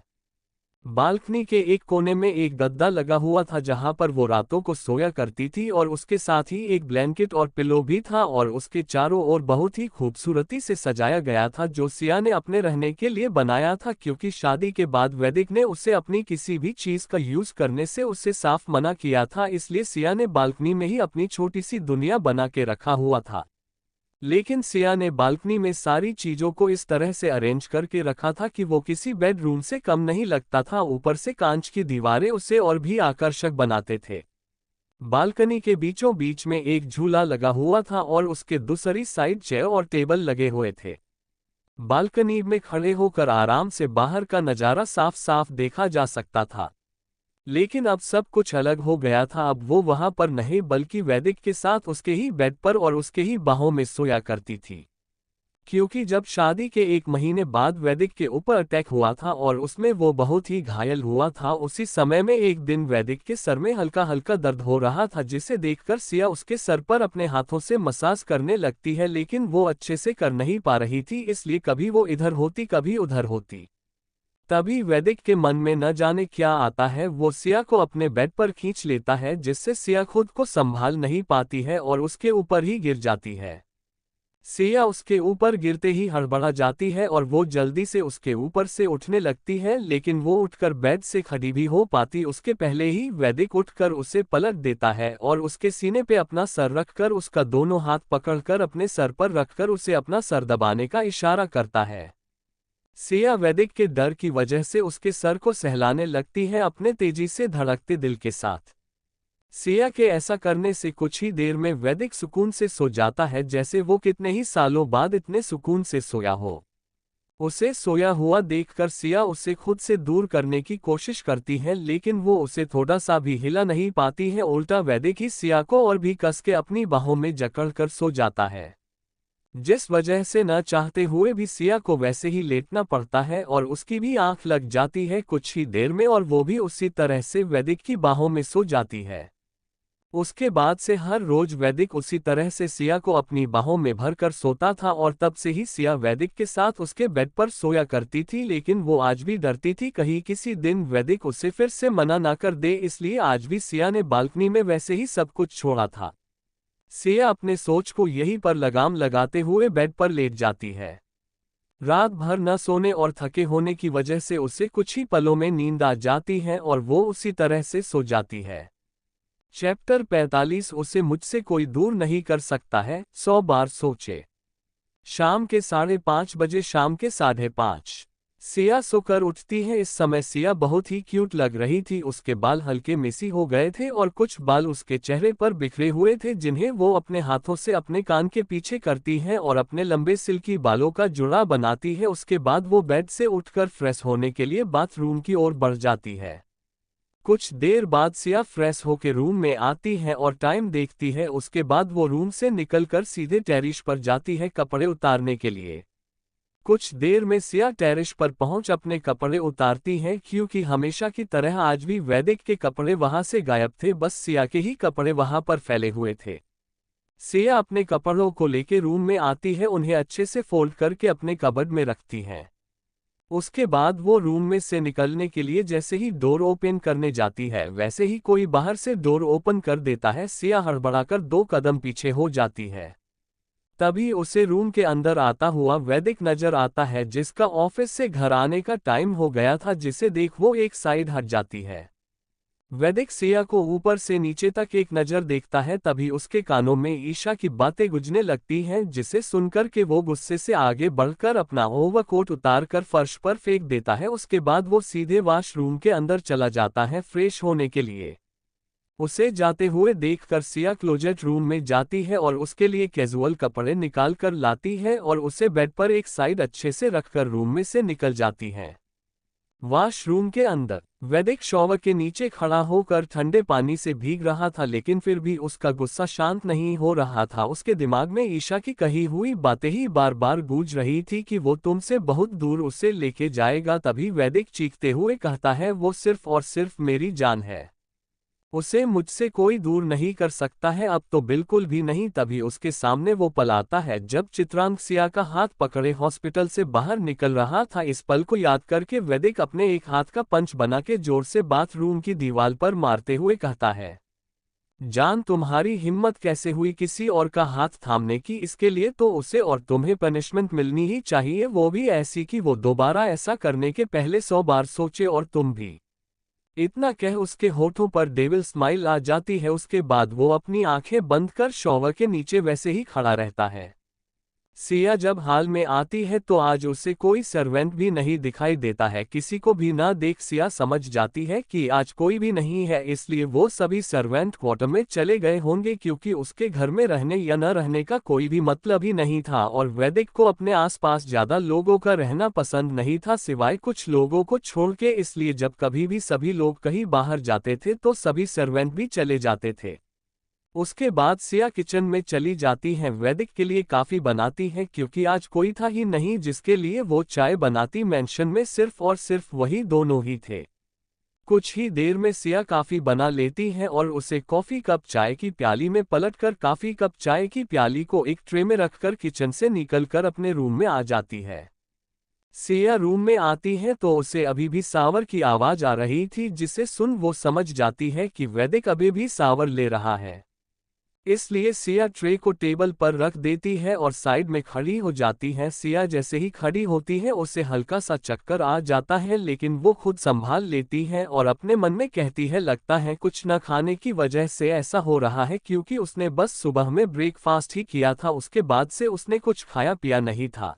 बालकनी के एक कोने में एक गद्दा लगा हुआ था, जहां पर वो रातों को सोया करती थी, और उसके साथ ही एक ब्लैंकेट और पिलो भी था, और उसके चारों ओर बहुत ही खूबसूरती से सजाया गया था, जो सिया ने अपने रहने के लिए बनाया था, क्योंकि शादी के बाद वैदिक ने उसे अपनी किसी भी चीज का यूज करने से उससे साफ मना किया था। इसलिए सिया ने बालकनी में ही अपनी छोटी सी दुनिया बना के रखा हुआ था। लेकिन सिया ने बालकनी में सारी चीजों को इस तरह से अरेंज करके रखा था कि वो किसी बेडरूम से कम नहीं लगता था। ऊपर से कांच की दीवारें उसे और भी आकर्षक बनाते थे। बालकनी के बीचों बीच में एक झूला लगा हुआ था और उसके दूसरी साइड चेयर और टेबल लगे हुए थे। बालकनी में खड़े होकर आराम से बाहर का नजारा साफ साफ देखा जा सकता था। लेकिन अब सब कुछ अलग हो गया था। अब वो वहां पर नहीं बल्कि वैदिक के साथ उसके ही बेड पर और उसके ही बाहों में सोया करती थी। क्योंकि जब शादी के 1 महीने बाद वैदिक के ऊपर अटैक हुआ था और उसमें वो बहुत ही घायल हुआ था, उसी समय में एक दिन वैदिक के सर में हल्का हल्का दर्द हो रहा था, जिसे देखकर सिया उसके सर पर अपने हाथों से मसाज करने लगती है, लेकिन वो अच्छे से कर नहीं पा रही थी, इसलिए कभी वो इधर होती कभी उधर होती। तभी वैदिक के मन में न जाने क्या आता है, वो सिया को अपने बेड पर खींच लेता है, जिससे सिया खुद को संभाल नहीं पाती है और उसके ऊपर ही गिर जाती है। सिया उसके ऊपर गिरते ही हड़बड़ा जाती है और वो जल्दी से उसके ऊपर से उठने लगती है, लेकिन वो उठकर बेड से खड़ी भी हो पाती उसके पहले ही वैदिक उठकर उसे पलट देता है और उसके सीने पे अपना सर रखकर उसका दोनों हाथ पकड़कर अपने सर पर रखकर उसे अपना सर दबाने का इशारा करता है। सिया वैदिक के डर की वजह से उसके सर को सहलाने लगती है अपने तेजी से धड़कते दिल के साथ। सिया के ऐसा करने से कुछ ही देर में वैदिक सुकून से सो जाता है, जैसे वो कितने ही सालों बाद इतने सुकून से सोया हो। उसे सोया हुआ देखकर सिया उसे खुद से दूर करने की कोशिश करती है, लेकिन वो उसे थोड़ा सा भी हिला नहीं पाती है, उल्टा वैदिक ही सिया को और भी कस के अपनी बाहों में जकड़कर सो जाता है, जिस वजह से न चाहते हुए भी सिया को वैसे ही लेटना पड़ता है और उसकी भी आंख लग जाती है कुछ ही देर में और वो भी उसी तरह से वैदिक की बाहों में सो जाती है। उसके बाद से हर रोज वैदिक उसी तरह से सिया को अपनी बाहों में भरकर सोता था और तब से ही सिया वैदिक के साथ उसके बेड पर सोया करती थी, लेकिन वो आज भी डरती थी कहीं किसी दिन वैदिक उसे फिर से मना ना कर दे, इसलिए आज भी सिया ने बालकनी में वैसे ही सब कुछ छोड़ा था। सिया अपने सोच को यहीं पर लगाम लगाते हुए बेड पर लेट जाती है। रात भर न सोने और थके होने की वजह से उसे कुछ ही पलों में नींद आ जाती है और वो उसी तरह से सो जाती है। चैप्टर 45 उसे मुझसे कोई दूर नहीं कर सकता है, 100 बार सोचे। शाम के 5:30 बजे, शाम के 5:30 सिया सोकर उठती है। इस समय सिया बहुत ही क्यूट लग रही थी, उसके बाल हल्के मेसी हो गए थे और कुछ बाल उसके चेहरे पर बिखरे हुए थे, जिन्हें वो अपने हाथों से अपने कान के पीछे करती है और अपने लंबे सिल्की बालों का जुड़ा बनाती है। उसके बाद वो बेड से उठकर फ्रेश होने के लिए बाथरूम की ओर बढ़ जाती है। कुछ देर बाद सिया फ्रेश होकर रूम में आती है और टाइम देखती है, उसके बाद वो रूम से निकलकर सीधे टेरिस पर जाती है कपड़े उतारने के लिए। कुछ देर में सिया टेरिस पर पहुंच अपने कपड़े उतारती है, क्योंकि हमेशा की तरह आज भी वैदिक के कपड़े वहां से गायब थे, बस सिया के ही कपड़े वहां पर फैले हुए थे। सिया अपने कपड़ों को लेकर रूम में आती है, उन्हें अच्छे से फोल्ड करके अपने कबर्ड में रखती है। उसके बाद वो रूम में से निकलने के लिए जैसे ही डोर ओपन करने जाती है, वैसे ही कोई बाहर से डोर ओपन कर देता है। सिया हड़बड़ाकर 2 कदम पीछे हो जाती है। तभी उसे रूम के अंदर आता हुआ वैदिक नजर आता है, जिसका ऑफिस से घर आने का टाइम हो गया था, जिसे देख वो एक साइड हट जाती है। वैदिक सिया को ऊपर से नीचे तक एक नजर देखता है, तभी उसके कानों में ईशा की बातें गुंजने लगती हैं, जिसे सुनकर के वो गुस्से से आगे बढ़कर अपना ओवरकोट उतार कर फर्श पर फेंक देता है। उसके बाद वो सीधे वॉशरूम के अंदर चला जाता है फ्रेश होने के लिए। उसे जाते हुए देखकर सिया क्लोजेट रूम में जाती है और उसके लिए कैजुअल कपड़े निकाल कर लाती है और उसे बेड पर एक साइड अच्छे से रखकर रूम में से निकल जाती है। वॉशरूम के अंदर वैदिक शॉवर के नीचे खड़ा होकर ठंडे पानी से भीग रहा था, लेकिन फिर भी उसका गुस्सा शांत नहीं हो रहा था। उसके दिमाग में ईशा की कही हुई बातें ही बार बार गूंज रही थी कि वो तुमसे बहुत दूर उसे लेके जाएगा। तभी वैदिक चीखते हुए कहता है, वो सिर्फ और सिर्फ मेरी जान है, उसे मुझसे कोई दूर नहीं कर सकता है, अब तो बिल्कुल भी नहीं। तभी उसके सामने वो पल आता है जब चित्रांग सिया का हाथ पकड़े हॉस्पिटल से बाहर निकल रहा था। इस पल को याद करके वैदिक अपने एक हाथ का पंच बना के जोर से बाथरूम की दीवार पर मारते हुए कहता है, जान तुम्हारी हिम्मत कैसे हुई किसी और का हाथ थामने की, इसके लिए तो उसे और तुम्हें पनिशमेंट मिलनी ही चाहिए, वो भी ऐसी कि वो दोबारा ऐसा करने के पहले 100 बार सोचे, और तुम भी। इतना कह उसके होठों पर डेविल स्माइल आ जाती है। उसके बाद वो अपनी आंखें बंद कर शॉवर के नीचे वैसे ही खड़ा रहता है। सिया जब हाल में आती है तो आज उसे कोई सर्वेंट भी नहीं दिखाई देता है, किसी को भी ना देख सिया समझ जाती है कि आज कोई भी नहीं है, इसलिए वो सभी सर्वेंट क्वार्टर में चले गए होंगे, क्योंकि उसके घर में रहने या न रहने का कोई भी मतलब ही नहीं था और वैदिक को अपने आसपास ज्यादा लोगों का रहना पसंद नहीं था सिवाय कुछ लोगों को छोड़ के, इसलिए जब कभी भी सभी लोग कहीं बाहर जाते थे तो सभी सर्वेंट भी चले जाते थे। उसके बाद सिया किचन में चली जाती हैं, वैदिक के लिए काफी बनाती हैं क्योंकि आज कोई था ही नहीं जिसके लिए वो चाय बनाती। मेंशन में सिर्फ और सिर्फ वही दोनों ही थे। कुछ ही देर में सिया काफी बना लेती है और उसे कॉफी कप चाय की प्याली में पलटकर काफी कप चाय की प्याली को एक ट्रे में रखकर किचन से निकलकर अपने रूम में आ जाती है। सिया रूम में आती है तो उसे अभी भी सावर की आवाज आ रही थी, जिसे सुन वो समझ जाती है कि वैदिक अभी भी सावर ले रहा है। इसलिए सिया ट्रे को टेबल पर रख देती है और साइड में खड़ी हो जाती है। सिया जैसे ही खड़ी होती है उसे हल्का सा चक्कर आ जाता है, लेकिन वो खुद संभाल लेती है और अपने मन में कहती है लगता है कुछ न खाने की वजह से ऐसा हो रहा है, क्योंकि उसने बस सुबह में ब्रेकफास्ट ही किया था, उसके बाद से उसने कुछ खाया पिया नहीं था।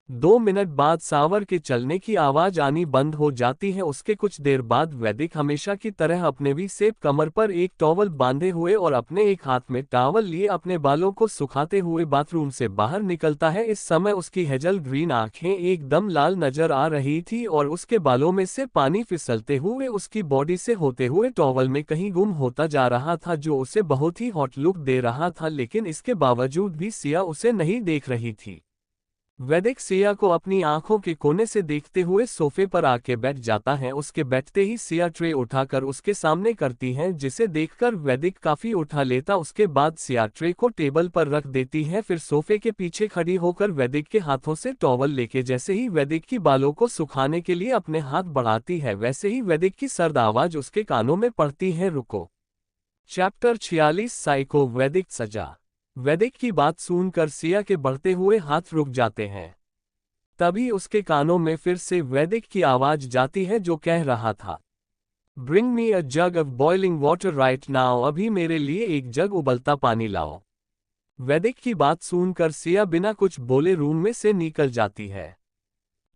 2 मिनट बाद सावर के चलने की आवाज आनी बंद हो जाती है। उसके कुछ देर बाद वैदिक हमेशा की तरह अपने भी सेब कमर पर एक टॉवल बांधे हुए और अपने एक हाथ में टॉवल लिए अपने बालों को सुखाते हुए बाथरूम से बाहर निकलता है। इस समय उसकी हेजल ग्रीन आंखें एकदम लाल नजर आ रही थी और उसके बालों में से पानी फिसलते हुए उसकी बॉडी से होते हुए टॉवल में कहीं गुम होता जा रहा था, जो उसे बहुत ही हॉट लुक दे रहा था, लेकिन इसके बावजूद भी सिया उसे नहीं देख रही थी। वैदिक सिया को अपनी आंखों के कोने से देखते हुए सोफे पर आके बैठ जाता है। उसके बैठते ही सिया ट्रे उठाकर उसके सामने करती है, जिसे देखकर वैदिक काफी उठा लेता। उसके बाद सिया ट्रे को टेबल पर रख देती है, फिर सोफे के पीछे खड़ी होकर वैदिक के हाथों से टॉवल लेके जैसे ही वैदिक की बालों को सुखाने के लिए अपने हाथ बढ़ाती है, वैसे ही वैदिक की सर्द आवाज उसके कानों में पड़ती है, रुको। चैप्टर 46 साइको वैदिक सजा। वैदिक की बात सुनकर सिया के बढ़ते हुए हाथ रुक जाते हैं। तभी उसके कानों में फिर से वैदिक की आवाज जाती है, जो कह रहा था, bring me a jug of boiling water right now, अभी मेरे लिए एक जग उबलता पानी लाओ। वैदिक की बात सुनकर सिया बिना कुछ बोले रूम में से निकल जाती है।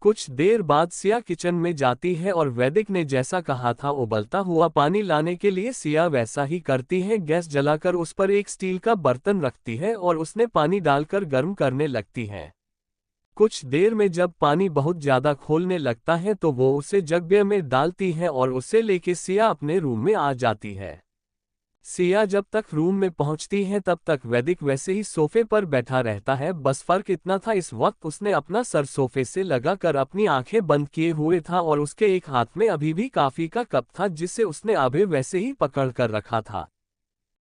कुछ देर बाद सिया किचन में जाती है और वैदिक ने जैसा कहा था उबलता हुआ पानी लाने के लिए सिया वैसा ही करती है। गैस जलाकर उस पर एक स्टील का बर्तन रखती है और उसने पानी डालकर गर्म करने लगती है। कुछ देर में जब पानी बहुत ज्यादा खौलने लगता है तो वो उसे जग में डालती है और उसे लेके सिया अपने रूम में आ जाती है। सिया जब तक रूम में पहुंचती है तब तक वैदिक वैसे ही सोफे पर बैठा रहता है, बस फर्क इतना था इस वक्त उसने अपना सर सोफे से लगाकर अपनी आंखें बंद किए हुए था और उसके एक हाथ में अभी भी कॉफी का कप था, जिसे उसने अभी वैसे ही पकड़ कर रखा था।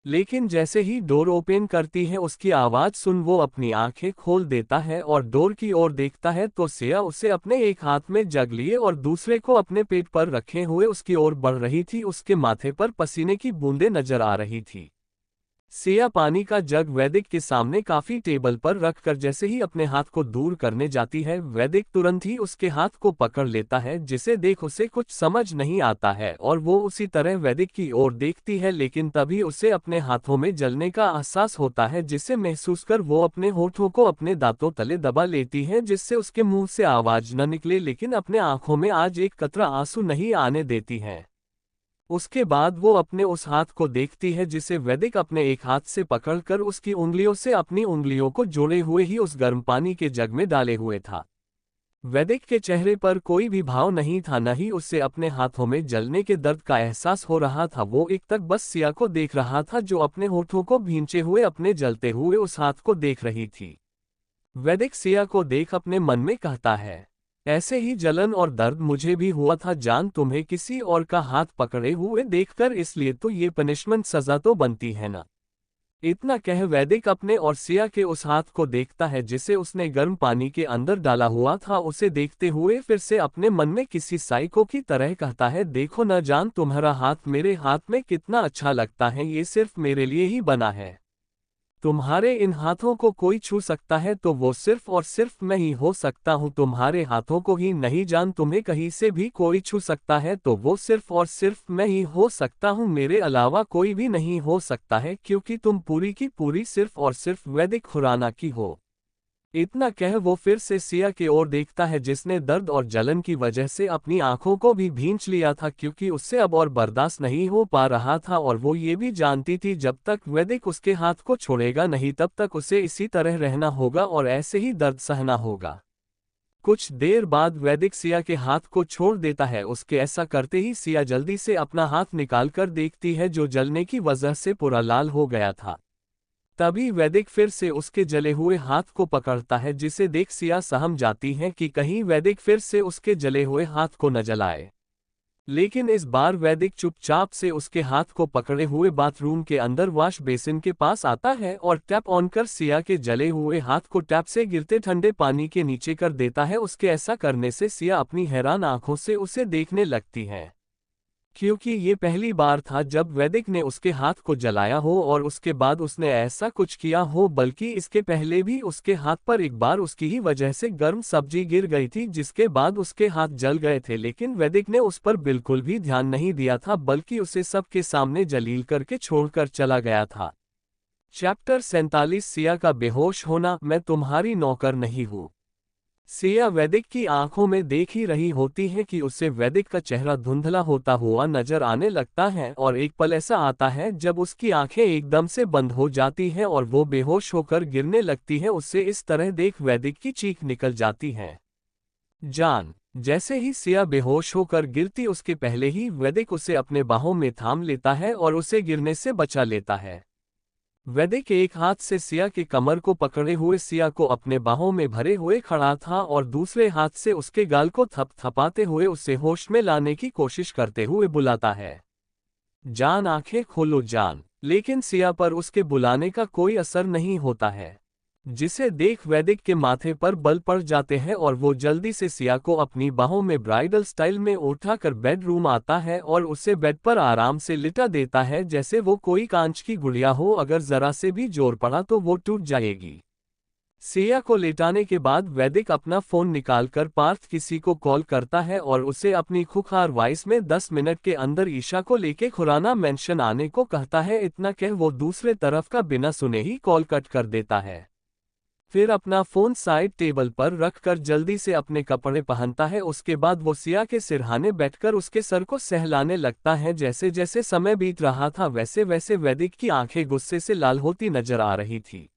लेकिन जैसे ही डोर ओपन करती है उसकी आवाज सुन वो अपनी आंखें खोल देता है और डोर की ओर देखता है तो सिया उसे अपने एक हाथ में जग लिए और दूसरे को अपने पेट पर रखे हुए उसकी ओर बढ़ रही थी। उसके माथे पर पसीने की बूंदें नजर आ रही थी। सिया पानी का जग वैदिक के सामने काफी टेबल पर रखकर जैसे ही अपने हाथ को दूर करने जाती है, वैदिक तुरंत ही उसके हाथ को पकड़ लेता है, जिसे देख उसे कुछ समझ नहीं आता है और वो उसी तरह वैदिक की ओर देखती है। लेकिन तभी उसे अपने हाथों में जलने का एहसास होता है, जिसे महसूस कर वो अपने होठों को अपने दांतों तले दबा लेती है, जिससे उसके मुंह से आवाज न निकले, लेकिन अपने आंखों में आज एक कतरा आंसू नहीं आने देती है। उसके बाद वो अपने उस हाथ को देखती है जिसे वैदिक अपने एक हाथ से पकड़कर उसकी उंगलियों से अपनी उंगलियों को जोड़े हुए ही उस गर्म पानी के जग में डाले हुए था। वैदिक के चेहरे पर कोई भी भाव नहीं था, न ही उससे अपने हाथों में जलने के दर्द का एहसास हो रहा था। वो एक तक बस सिया को देख रहा था, जो अपने होठों को भींचे हुए अपने जलते हुए उस हाथ को देख रही थी। वैदिक सिया को देख अपने मन में कहता है, ऐसे ही जलन और दर्द मुझे भी हुआ था जान, तुम्हें किसी और का हाथ पकड़े हुए देखकर, इसलिए तो ये पनिशमेंट सजा तो बनती है ना। इतना कह वैदिक अपने और सिया के उस हाथ को देखता है जिसे उसने गर्म पानी के अंदर डाला हुआ था। उसे देखते हुए फिर से अपने मन में किसी साइको की तरह कहता है, देखो न जान, तुम्हारा हाथ मेरे हाथ में कितना अच्छा लगता है, ये सिर्फ मेरे लिए ही बना है। तुम्हारे इन हाथों को कोई छू सकता है तो वो सिर्फ और सिर्फ मैं ही हो सकता हूँ। तुम्हारे हाथों को ही नहीं जान, तुम्हें कहीं से भी कोई छू सकता है तो वो सिर्फ और सिर्फ मैं ही हो सकता हूँ, मेरे अलावा कोई भी नहीं हो सकता है, क्योंकि तुम पूरी की पूरी सिर्फ और सिर्फ वैदिक खुराना की हो। इतना कह वो फिर से सिया की ओर देखता है, जिसने दर्द और जलन की वजह से अपनी आंखों को भी भींच लिया था, क्योंकि उससे अब और बर्दाश्त नहीं हो पा रहा था। और वो ये भी जानती थी जब तक वैदिक उसके हाथ को छोड़ेगा नहीं तब तक उसे इसी तरह रहना होगा और ऐसे ही दर्द सहना होगा। कुछ देर बाद वैदिक सिया के हाथ को छोड़ देता है। उसके ऐसा करते ही सिया जल्दी से अपना हाथ निकालकर देखती है जो जलने की वजह से पूरा लाल हो गया था। तभी वैदिक फिर से उसके जले हुए हाथ को पकड़ता है, जिसे देख सिया सहम जाती है कि कहीं वैदिक फिर से उसके जले हुए हाथ को न जलाए। लेकिन इस बार वैदिक चुपचाप से उसके हाथ को पकड़े हुए बाथरूम के अंदर वॉश बेसिन के पास आता है और टैप ऑन कर सिया के जले हुए हाथ को टैप से गिरते ठंडे पानी के नीचे कर देता है। उसके ऐसा करने से सिया अपनी हैरान आंखों से उसे देखने लगती है, क्योंकि ये पहली बार था जब वैदिक ने उसके हाथ को जलाया हो और उसके बाद उसने ऐसा कुछ किया हो, बल्कि इसके पहले भी उसके हाथ पर एक बार उसकी ही वजह से गर्म सब्जी गिर गई थी, जिसके बाद उसके हाथ जल गए थे। लेकिन वैदिक ने उस पर बिल्कुल भी ध्यान नहीं दिया था, बल्कि उसे सबके सामने जलील करके छोड़कर चला गया था। चैप्टर 47 सिया का बेहोश होना। मैं तुम्हारी नौकर नहीं हूँ। सिया वैदिक की आंखों में देख ही रही होती है कि उससे वैदिक का चेहरा धुंधला होता हुआ नजर आने लगता है और एक पल ऐसा आता है जब उसकी आंखें एकदम से बंद हो जाती हैं और वो बेहोश होकर गिरने लगती है। उससे इस तरह देख वैदिक की चीख निकल जाती है, जान। जैसे ही सिया बेहोश होकर गिरती उसके पहले ही वैदिक उसे अपने बाहों में थाम लेता है और उसे गिरने से बचा लेता है। वैदिक एक हाथ से सिया के कमर को पकड़े हुए सिया को अपने बाहों में भरे हुए खड़ा था और दूसरे हाथ से उसके गाल को थपथपाते हुए उसे होश में लाने की कोशिश करते हुए बुलाता है, जान आंखें खोलो जान। लेकिन सिया पर उसके बुलाने का कोई असर नहीं होता है, जिसे देख वैदिक के माथे पर बल पड़ जाते हैं और वो जल्दी से सिया को अपनी बाहों में ब्राइडल स्टाइल में उठाकर बेडरूम आता है और उसे बेड पर आराम से लिटा देता है, जैसे वो कोई कांच की गुड़िया हो, अगर जरा से भी जोर पड़ा तो वो टूट जाएगी। सिया को लेटाने के बाद वैदिक अपना फोन निकालकर पार्थ किसी को कॉल करता है और उसे अपनी खुखार वॉइस में 10 मिनट के अंदर ईशा को लेके खुराना मेंशन आने को कहता है। इतना कह वो दूसरे तरफ का बिना सुने ही कॉल कट कर देता है। फिर अपना फोन साइड टेबल पर रखकर जल्दी से अपने कपड़े पहनता है। उसके बाद वो सिया के सिरहाने बैठकर उसके सर को सहलाने लगता है। जैसे जैसे समय बीत रहा था वैसे वैसे वैदिक की आंखें गुस्से से लाल होती नजर आ रही थी।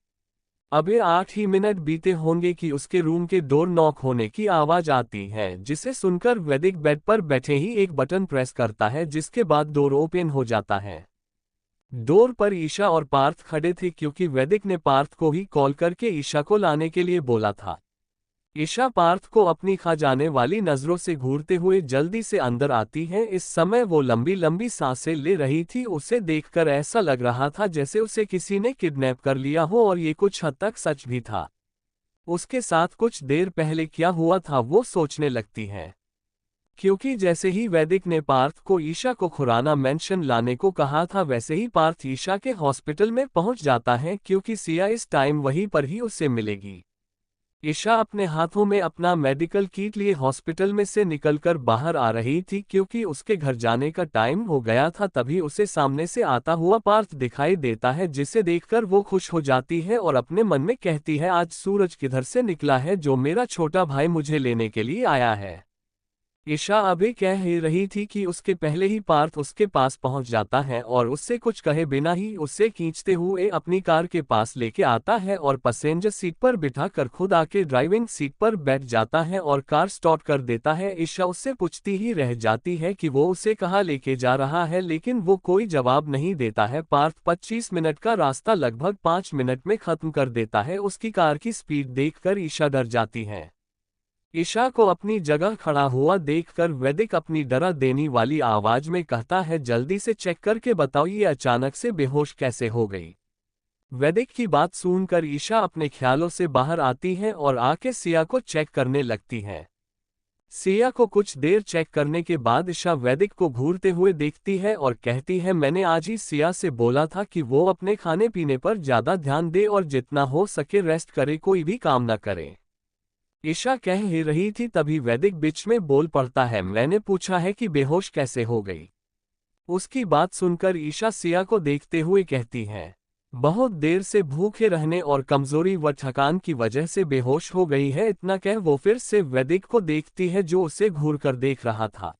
अब ये 8 ही मिनट बीते होंगे कि उसके रूम के डोर नॉक होने की आवाज आती है, जिसे सुनकर वैदिक बेड पर बैठे ही एक बटन प्रेस करता है, जिसके बाद डोर ओपन हो जाता है। डोर पर ईशा और पार्थ खड़े थे, क्योंकि वैदिक ने पार्थ को ही कॉल करके ईशा को लाने के लिए बोला था। ईशा पार्थ को अपनी खा जाने वाली नजरों से घूरते हुए जल्दी से अंदर आती है। इस समय वो लंबी लंबी सांसें ले रही थी। उसे देखकर ऐसा लग रहा था जैसे उसे किसी ने किडनैप कर लिया हो, और ये कुछ हद तक सच भी था। उसके साथ कुछ देर पहले क्या हुआ था वो सोचने लगती है, क्योंकि जैसे ही वैदिक ने पार्थ को ईशा को खुराना मेंशन लाने को कहा था, वैसे ही पार्थ ईशा के हॉस्पिटल में पहुंच जाता है, क्योंकि सिया इस टाइम वहीं पर ही उससे मिलेगी। ईशा अपने हाथों में अपना मेडिकल किट लिए हॉस्पिटल में से निकलकर बाहर आ रही थी, क्योंकि उसके घर जाने का टाइम हो गया था। तभी उसे सामने से आता हुआ पार्थ दिखाई देता है, जिसे देखकर वो खुश हो जाती है और अपने मन में कहती है, आज सूरज किधर से निकला है जो मेरा छोटा भाई मुझे लेने के लिए आया है। ईशा अभी कह ही रही थी कि उसके पहले ही पार्थ उसके पास पहुंच जाता है और उससे कुछ कहे बिना ही उसे खींचते हुए अपनी कार के पास लेके आता है और पैसेंजर सीट पर बिठाकर खुद आके ड्राइविंग सीट पर बैठ जाता है और कार स्टार्ट कर देता है। ईशा उससे पूछती ही रह जाती है कि वो उसे कहाँ लेके जा रहा है, लेकिन वो कोई जवाब नहीं देता है। पार्थ 25 मिनट का रास्ता लगभग 5 मिनट में खत्म कर देता है। उसकी कार की स्पीड देखकर ईशा डर जाती है। ईशा को अपनी जगह खड़ा हुआ देखकर वैदिक अपनी डरा देने वाली आवाज में कहता है, जल्दी से चेक करके बताओ ये अचानक से बेहोश कैसे हो गई। वैदिक की बात सुनकर ईशा अपने ख्यालों से बाहर आती है और आके सिया को चेक करने लगती है। सिया को कुछ देर चेक करने के बाद ईशा वैदिक को घूरते हुए देखती है और कहती है, मैंने आज ही सिया से बोला था कि वो अपने खाने पीने पर ज्यादा ध्यान दे और जितना हो सके रेस्ट करे, कोई भी काम न करे। ईशा कह ही रही थी तभी वैदिक बीच में बोल पड़ता है, मैंने पूछा है कि बेहोश कैसे हो गई। उसकी बात सुनकर ईशा सिया को देखते हुए कहती है, बहुत देर से भूखे रहने और कमजोरी व थकान की वजह से बेहोश हो गई है। इतना कह वो फिर से वैदिक को देखती है जो उसे घूरकर देख रहा था।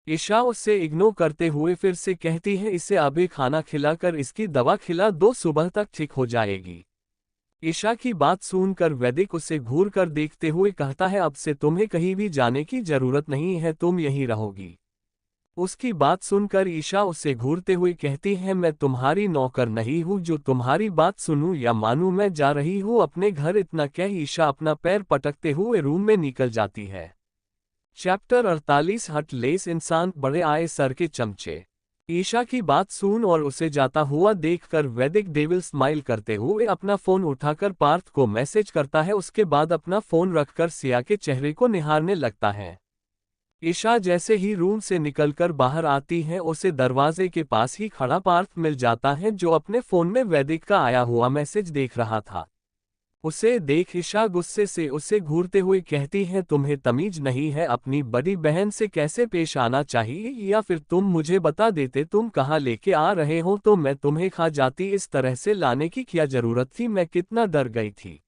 ईशा उससे इग्नोर करते हुए फिर से कहती है, इसे अभी खाना खिलाकर इसकी दवा खिला दो, सुबह तक ठीक हो जाएगी। ईशा की बात सुनकर वैदिक उसे घूर कर देखते हुए कहता है, अब से तुम्हें कहीं भी जाने की जरूरत नहीं है, तुम यहीं रहोगी। उसकी बात सुनकर ईशा उसे घूरते हुए कहती है, मैं तुम्हारी नौकर नहीं हूँ जो तुम्हारी बात सुनूं या मानूं, मैं जा रही हूँ अपने घर। इतना कह ईशा अपना पैर पटकते हुए रूम में निकल जाती है। चैप्टर 48 हर्टलेस इंसान बड़े आए सर के चमचे। ईशा की बात सुन और उसे जाता हुआ देखकर वैदिक डेविल स्माइल करते हुए अपना फोन उठाकर पार्थ को मैसेज करता है। उसके बाद अपना फोन रखकर सिया के चेहरे को निहारने लगता है। ईशा जैसे ही रूम से निकलकर बाहर आती है, उसे दरवाजे के पास ही खड़ा पार्थ मिल जाता है जो अपने फोन में वैदिक का आया हुआ मैसेज देख रहा था। उसे देख ईशा गुस्से से उसे घूरते हुए कहती है, तुम्हें तमीज नहीं है अपनी बड़ी बहन से कैसे पेश आना चाहिए, या फिर तुम मुझे बता देते तुम कहाँ लेके आ रहे हो तो मैं तुम्हें खा जाती। इस तरह से लाने की क्या जरूरत थी, मैं कितना डर गई थी।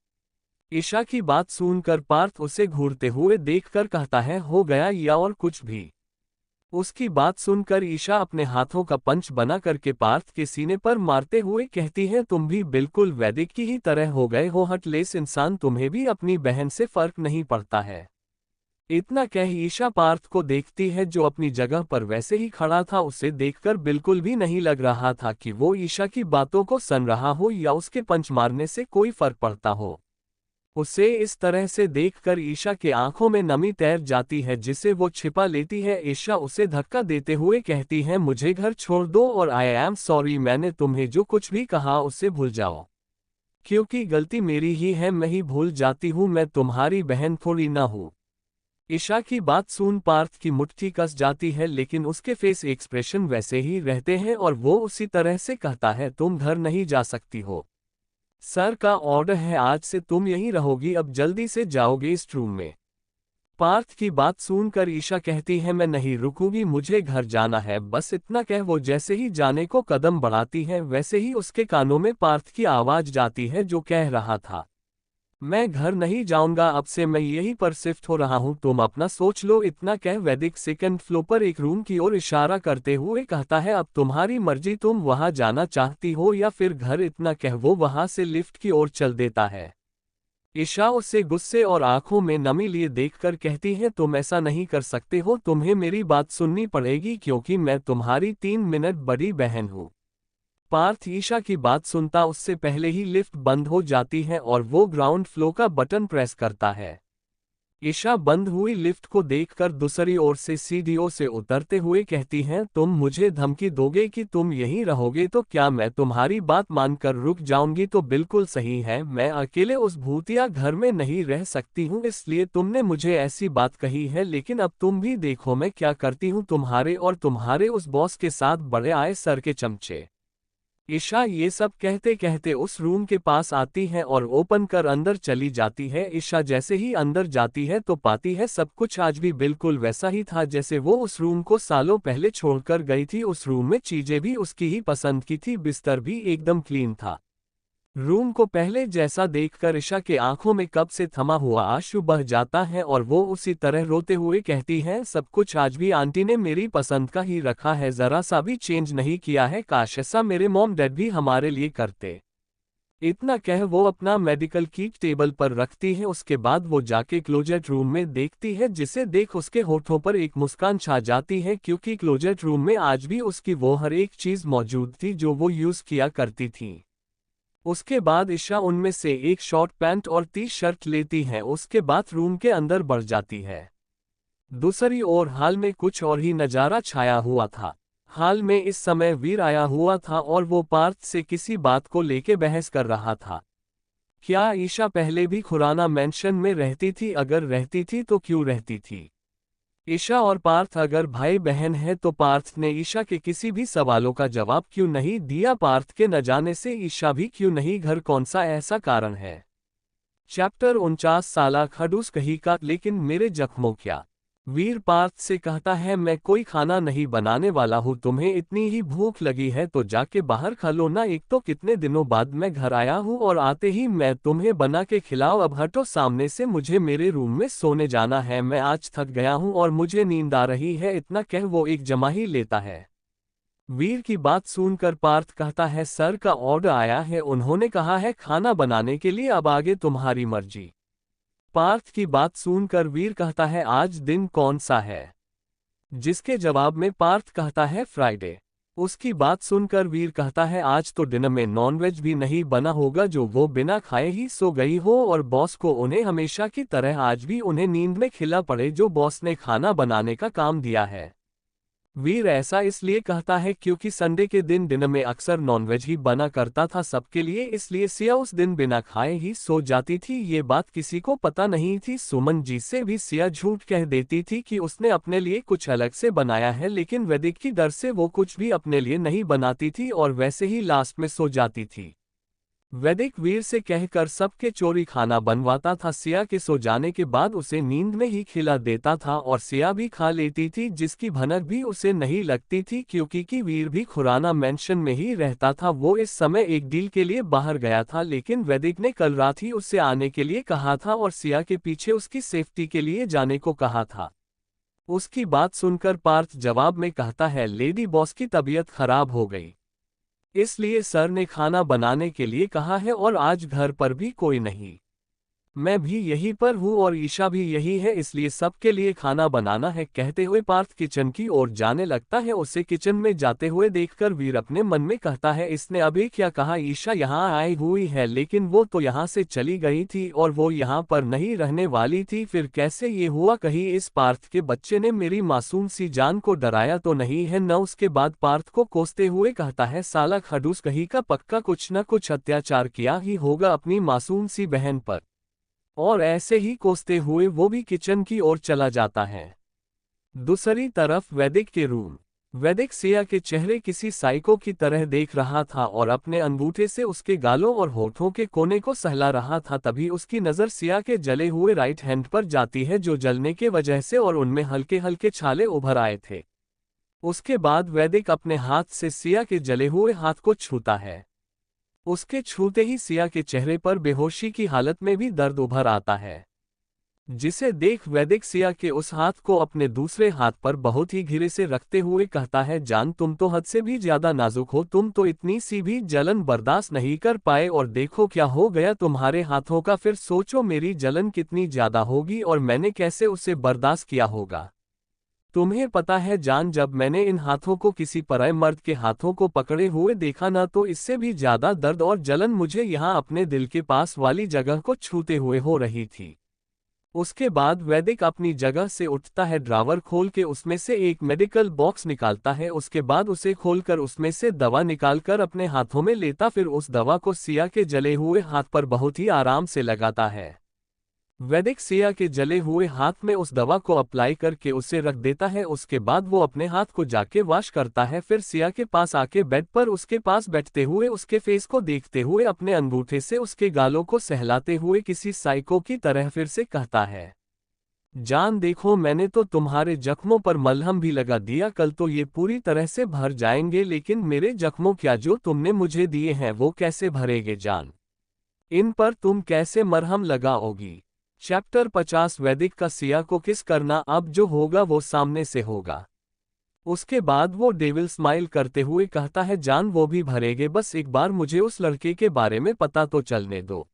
ईशा की बात सुनकर पार्थ उसे घूरते हुए देखकर कहता है, हो गया या और कुछ भी। उसकी बात सुनकर ईशा अपने हाथों का पंच बना करके पार्थ के सीने पर मारते हुए कहती है, तुम भी बिल्कुल वैदिक की ही तरह हो गए हो हर्टलेस इंसान, तुम्हें भी अपनी बहन से फर्क नहीं पड़ता है। इतना कह ईशा पार्थ को देखती है जो अपनी जगह पर वैसे ही खड़ा था। उसे देखकर बिल्कुल भी नहीं लग रहा था कि वो ईशा की बातों को सुन रहा हो या उसके पंच मारने से कोई फर्क पड़ता हो। उसे इस तरह से देखकर ईशा के आंखों में नमी तैर जाती है जिसे वो छिपा लेती है। ईशा उसे धक्का देते हुए कहती है, मुझे घर छोड़ दो और आई एम सॉरी, मैंने तुम्हें जो कुछ भी कहा उसे भूल जाओ, क्योंकि गलती मेरी ही है, मैं ही भूल जाती हूँ, मैं तुम्हारी बहन थोड़ी ना हूँ। ईशा की बात सुन पार्थ की मुट्ठी कस जाती है, लेकिन उसके फेस एक्सप्रेशन वैसे ही रहते हैं और वो उसी तरह से कहता है, तुम घर नहीं जा सकती हो, सर का ऑर्डर है, आज से तुम यहीं रहोगी, अब जल्दी से जाओगे इस रूम में। पार्थ की बात सुनकर ईशा कहती है, मैं नहीं रुकूंगी, मुझे घर जाना है बस। इतना कह वो जैसे ही जाने को कदम बढ़ाती है वैसे ही उसके कानों में पार्थ की आवाज जाती है जो कह रहा था, मैं घर नहीं जाऊंगा, अब से मैं यहीं पर शिफ्ट हो रहा हूं, तुम अपना सोच लो। इतना कह वैदिक सेकंड फ्लोर पर एक रूम की ओर इशारा करते हुए कहता है, अब तुम्हारी मर्जी, तुम वहां जाना चाहती हो या फिर घर। इतना कह वो वहां से लिफ्ट की ओर चल देता है। ईशा उसे गुस्से और आंखों में नमी लिए देखकर कहती है, तुम ऐसा नहीं कर सकते हो, तुम्हें मेरी बात सुननी पड़ेगी क्योंकि मैं तुम्हारी 3 मिनट बड़ी बहन हूं। पार्थ ईशा की बात सुनता उससे पहले ही लिफ्ट बंद हो जाती है और वो ग्राउंड फ्लोर का बटन प्रेस करता है। ईशा बंद हुई लिफ्ट को देखकर दूसरी ओर से सीढ़ियों से उतरते हुए कहती हैं, तुम मुझे धमकी दोगे कि तुम यहीं रहोगे तो क्या मैं तुम्हारी बात मानकर रुक जाऊंगी? तो बिल्कुल सही है, मैं अकेले उस भूतिया घर में नहीं रह सकती हूँ, इसलिए तुमने मुझे ऐसी बात कही है, लेकिन अब तुम भी देखो मैं क्या करती हूँ तुम्हारे और तुम्हारे उस बॉस के साथ। बड़े आए सर के चमचे। ईशा ये सब कहते कहते उस रूम के पास आती है और ओपन कर अंदर चली जाती है। ईशा जैसे ही अंदर जाती है तो पाती है सब कुछ आज भी बिल्कुल वैसा ही था जैसे वो उस रूम को सालों पहले छोड़कर गई थी। उस रूम में चीजें भी उसकी ही पसंद की थी, बिस्तर भी एकदम क्लीन था। रूम को पहले जैसा देखकर ईशा के आंखों में कब से थमा हुआ आंसू बह जाता है और वो उसी तरह रोते हुए कहती है, सब कुछ आज भी आंटी ने मेरी पसंद का ही रखा है, जरा सा भी चेंज नहीं किया है, काश ऐसा मेरे मॉम डैड भी हमारे लिए करते। इतना कह वो अपना मेडिकल किट टेबल पर रखती है। उसके बाद वो जाके क्लोजेट रूम में देखती है, जिसे देख उसके होठों पर एक मुस्कान छा जाती है क्योंकि क्लोजेट रूम में आज भी उसकी वो हर एक चीज मौजूद थी जो वो यूज किया करती थी। उसके बाद ईशा उनमें से एक शॉर्ट पैंट और टी शर्ट लेती है, उसके बाद रूम के अंदर बढ़ जाती है। दूसरी ओर हाल में कुछ और ही नजारा छाया हुआ था। हाल में इस समय वीर आया हुआ था और वो पार्थ से किसी बात को लेके बहस कर रहा था। क्या ईशा पहले भी खुराना मेंशन में रहती थी? अगर रहती थी तो क्यों रहती थी? ईशा और पार्थ अगर भाई बहन है तो पार्थ ने ईशा के किसी भी सवालों का जवाब क्यों नहीं दिया? पार्थ के न जाने से ईशा भी क्यों नहीं घर? कौन सा ऐसा कारण है? चैप्टर 49 साला खडूस कही का, लेकिन मेरे जख्मों क्या? वीर पार्थ से कहता है, मैं कोई खाना नहीं बनाने वाला हूँ, तुम्हें इतनी ही भूख लगी है तो जाके बाहर खा लो ना, एक तो कितने दिनों बाद मैं घर आया हूँ और आते ही मैं तुम्हें बना के खिलाओ। अब हटो सामने से, मुझे मेरे रूम में सोने जाना है, मैं आज थक गया हूँ और मुझे नींद आ रही है। इतना कह वो एक जमाही लेता है। वीर की बात सुनकर पार्थ कहता है सर का ऑर्डर आया है, उन्होंने कहा है खाना बनाने के लिए, अब आगे तुम्हारी मर्जी। पार्थ की बात सुनकर वीर कहता है आज दिन कौन सा है, जिसके जवाब में पार्थ कहता है फ्राइडे। उसकी बात सुनकर वीर कहता है आज तो डिनर में नॉनवेज भी नहीं बना होगा, जो वो बिना खाए ही सो गई हो और बॉस को उन्हें हमेशा की तरह आज भी उन्हें नींद में खिला पड़े जो बॉस ने खाना बनाने का काम दिया है। वीर ऐसा इसलिए कहता है क्योंकि संडे के दिन डिनर में अक्सर नॉनवेज ही बना करता था सबके लिए, इसलिए सिया उस दिन बिना खाए ही सो जाती थी। ये बात किसी को पता नहीं थी। सुमन जी से भी सिया झूठ कह देती थी कि उसने अपने लिए कुछ अलग से बनाया है, लेकिन वैदिक की डर से वो कुछ भी अपने लिए नहीं बनाती थी और वैसे ही लास्ट में सो जाती थी। वैदिक वीर से कहकर सबके चोरी खाना बनवाता था। सिया के सो जाने के बाद उसे नींद में ही खिला देता था और सिया भी खा लेती थी, जिसकी भनक भी उसे नहीं लगती थी क्योंकि वीर भी खुराना मेंशन में ही रहता था। वो इस समय एक डील के लिए बाहर गया था, लेकिन वैदिक ने कल रात ही उससे आने के लिए कहा था और सिया के पीछे उसकी सेफ्टी के लिए जाने को कहा था। उसकी बात सुनकर पार्थ जवाब में कहता है लेडी बॉस की तबीयत खराब हो गई, इसलिए सर ने खाना बनाने के लिए कहा है और आज घर पर भी कोई नहीं। मैं भी यहीं पर हूँ और ईशा भी यही है, इसलिए सबके लिए खाना बनाना है। कहते हुए पार्थ किचन की ओर जाने लगता है। उसे किचन में जाते हुए देखकर वीर अपने मन में कहता है इसने अभी क्या कहा, ईशा यहाँ आई हुई है लेकिन वो तो यहाँ से चली गई थी और वो यहाँ पर नहीं रहने वाली थी, फिर कैसे ये हुआ, कहीं इस पार्थ के बच्चे ने मेरी मासूम सी जान को डराया तो नहीं है न। उसके बाद पार्थ को कोसते हुए कहता है साला खड़ूस कहीं का, पक्का कुछ न कुछ अत्याचार किया ही होगा अपनी मासूम सी बहन पर। और ऐसे ही कोसते हुए वो भी किचन की ओर चला जाता है। दूसरी तरफ वैदिक के रूम। वैदिक सिया के चेहरे किसी साइको की तरह देख रहा था और अपने अंगूठे से उसके गालों और होठों के कोने को सहला रहा था। तभी उसकी नज़र सिया के जले हुए राइट हैंड पर जाती है जो जलने के वजह से और उनमें हल्के हल्के छाले उभर आए थे। उसके बाद वैदिक अपने हाथ से सिया के जले हुए हाथ को छूता है। उसके छूते ही सिया के चेहरे पर बेहोशी की हालत में भी दर्द उभर आता है, जिसे देख वैदिक सिया के उस हाथ को अपने दूसरे हाथ पर बहुत ही धीरे से रखते हुए कहता है जान तुम तो हद से भी ज्यादा नाजुक हो, तुम तो इतनी सी भी जलन बर्दाश्त नहीं कर पाए और देखो क्या हो गया तुम्हारे हाथों का, फिर सोचो मेरी जलन कितनी ज्यादा होगी और मैंने कैसे उसे बर्दाश्त किया होगा। तुम्हें पता है जान, जब मैंने इन हाथों को किसी पराये मर्द के हाथों को पकड़े हुए देखा ना, तो इससे भी ज्यादा दर्द और जलन मुझे यहाँ अपने दिल के पास वाली जगह को छूते हुए हो रही थी। उसके बाद वैदिक अपनी जगह से उठता है, ड्रावर खोल के उसमें से एक मेडिकल बॉक्स निकालता है। उसके बाद उसे खोलकर उसमें से दवा निकालकर अपने हाथों में लेता, फिर उस दवा को सिया के जले हुए हाथ पर बहुत ही आराम से लगाता है। वैदिक सिया के जले हुए हाथ में उस दवा को अप्लाई करके उसे रख देता है। उसके बाद वो अपने हाथ को जाके वॉश करता है, फिर सिया के पास आके बेड पर उसके पास बैठते हुए उसके फेस को देखते हुए अपने अंगूठे से उसके गालों को सहलाते हुए किसी साइको की तरह फिर से कहता है जान देखो, मैंने तो तुम्हारे जख्मों पर मलहम भी लगा दिया, कल तो ये पूरी तरह से भर जाएंगे, लेकिन मेरे जख्मों क्या जो तुमने मुझे दिए हैं वो कैसे भरेंगे जान, इन पर तुम कैसे मरहम लगाओगी। चैप्टर 50 वैदिक का सिया को किस करना, अब जो होगा वो सामने से होगा। उसके बाद वो डेविल स्माइल करते हुए कहता है जान वो भी भरेगे, बस एक बार मुझे उस लड़के के बारे में पता तो चलने दो।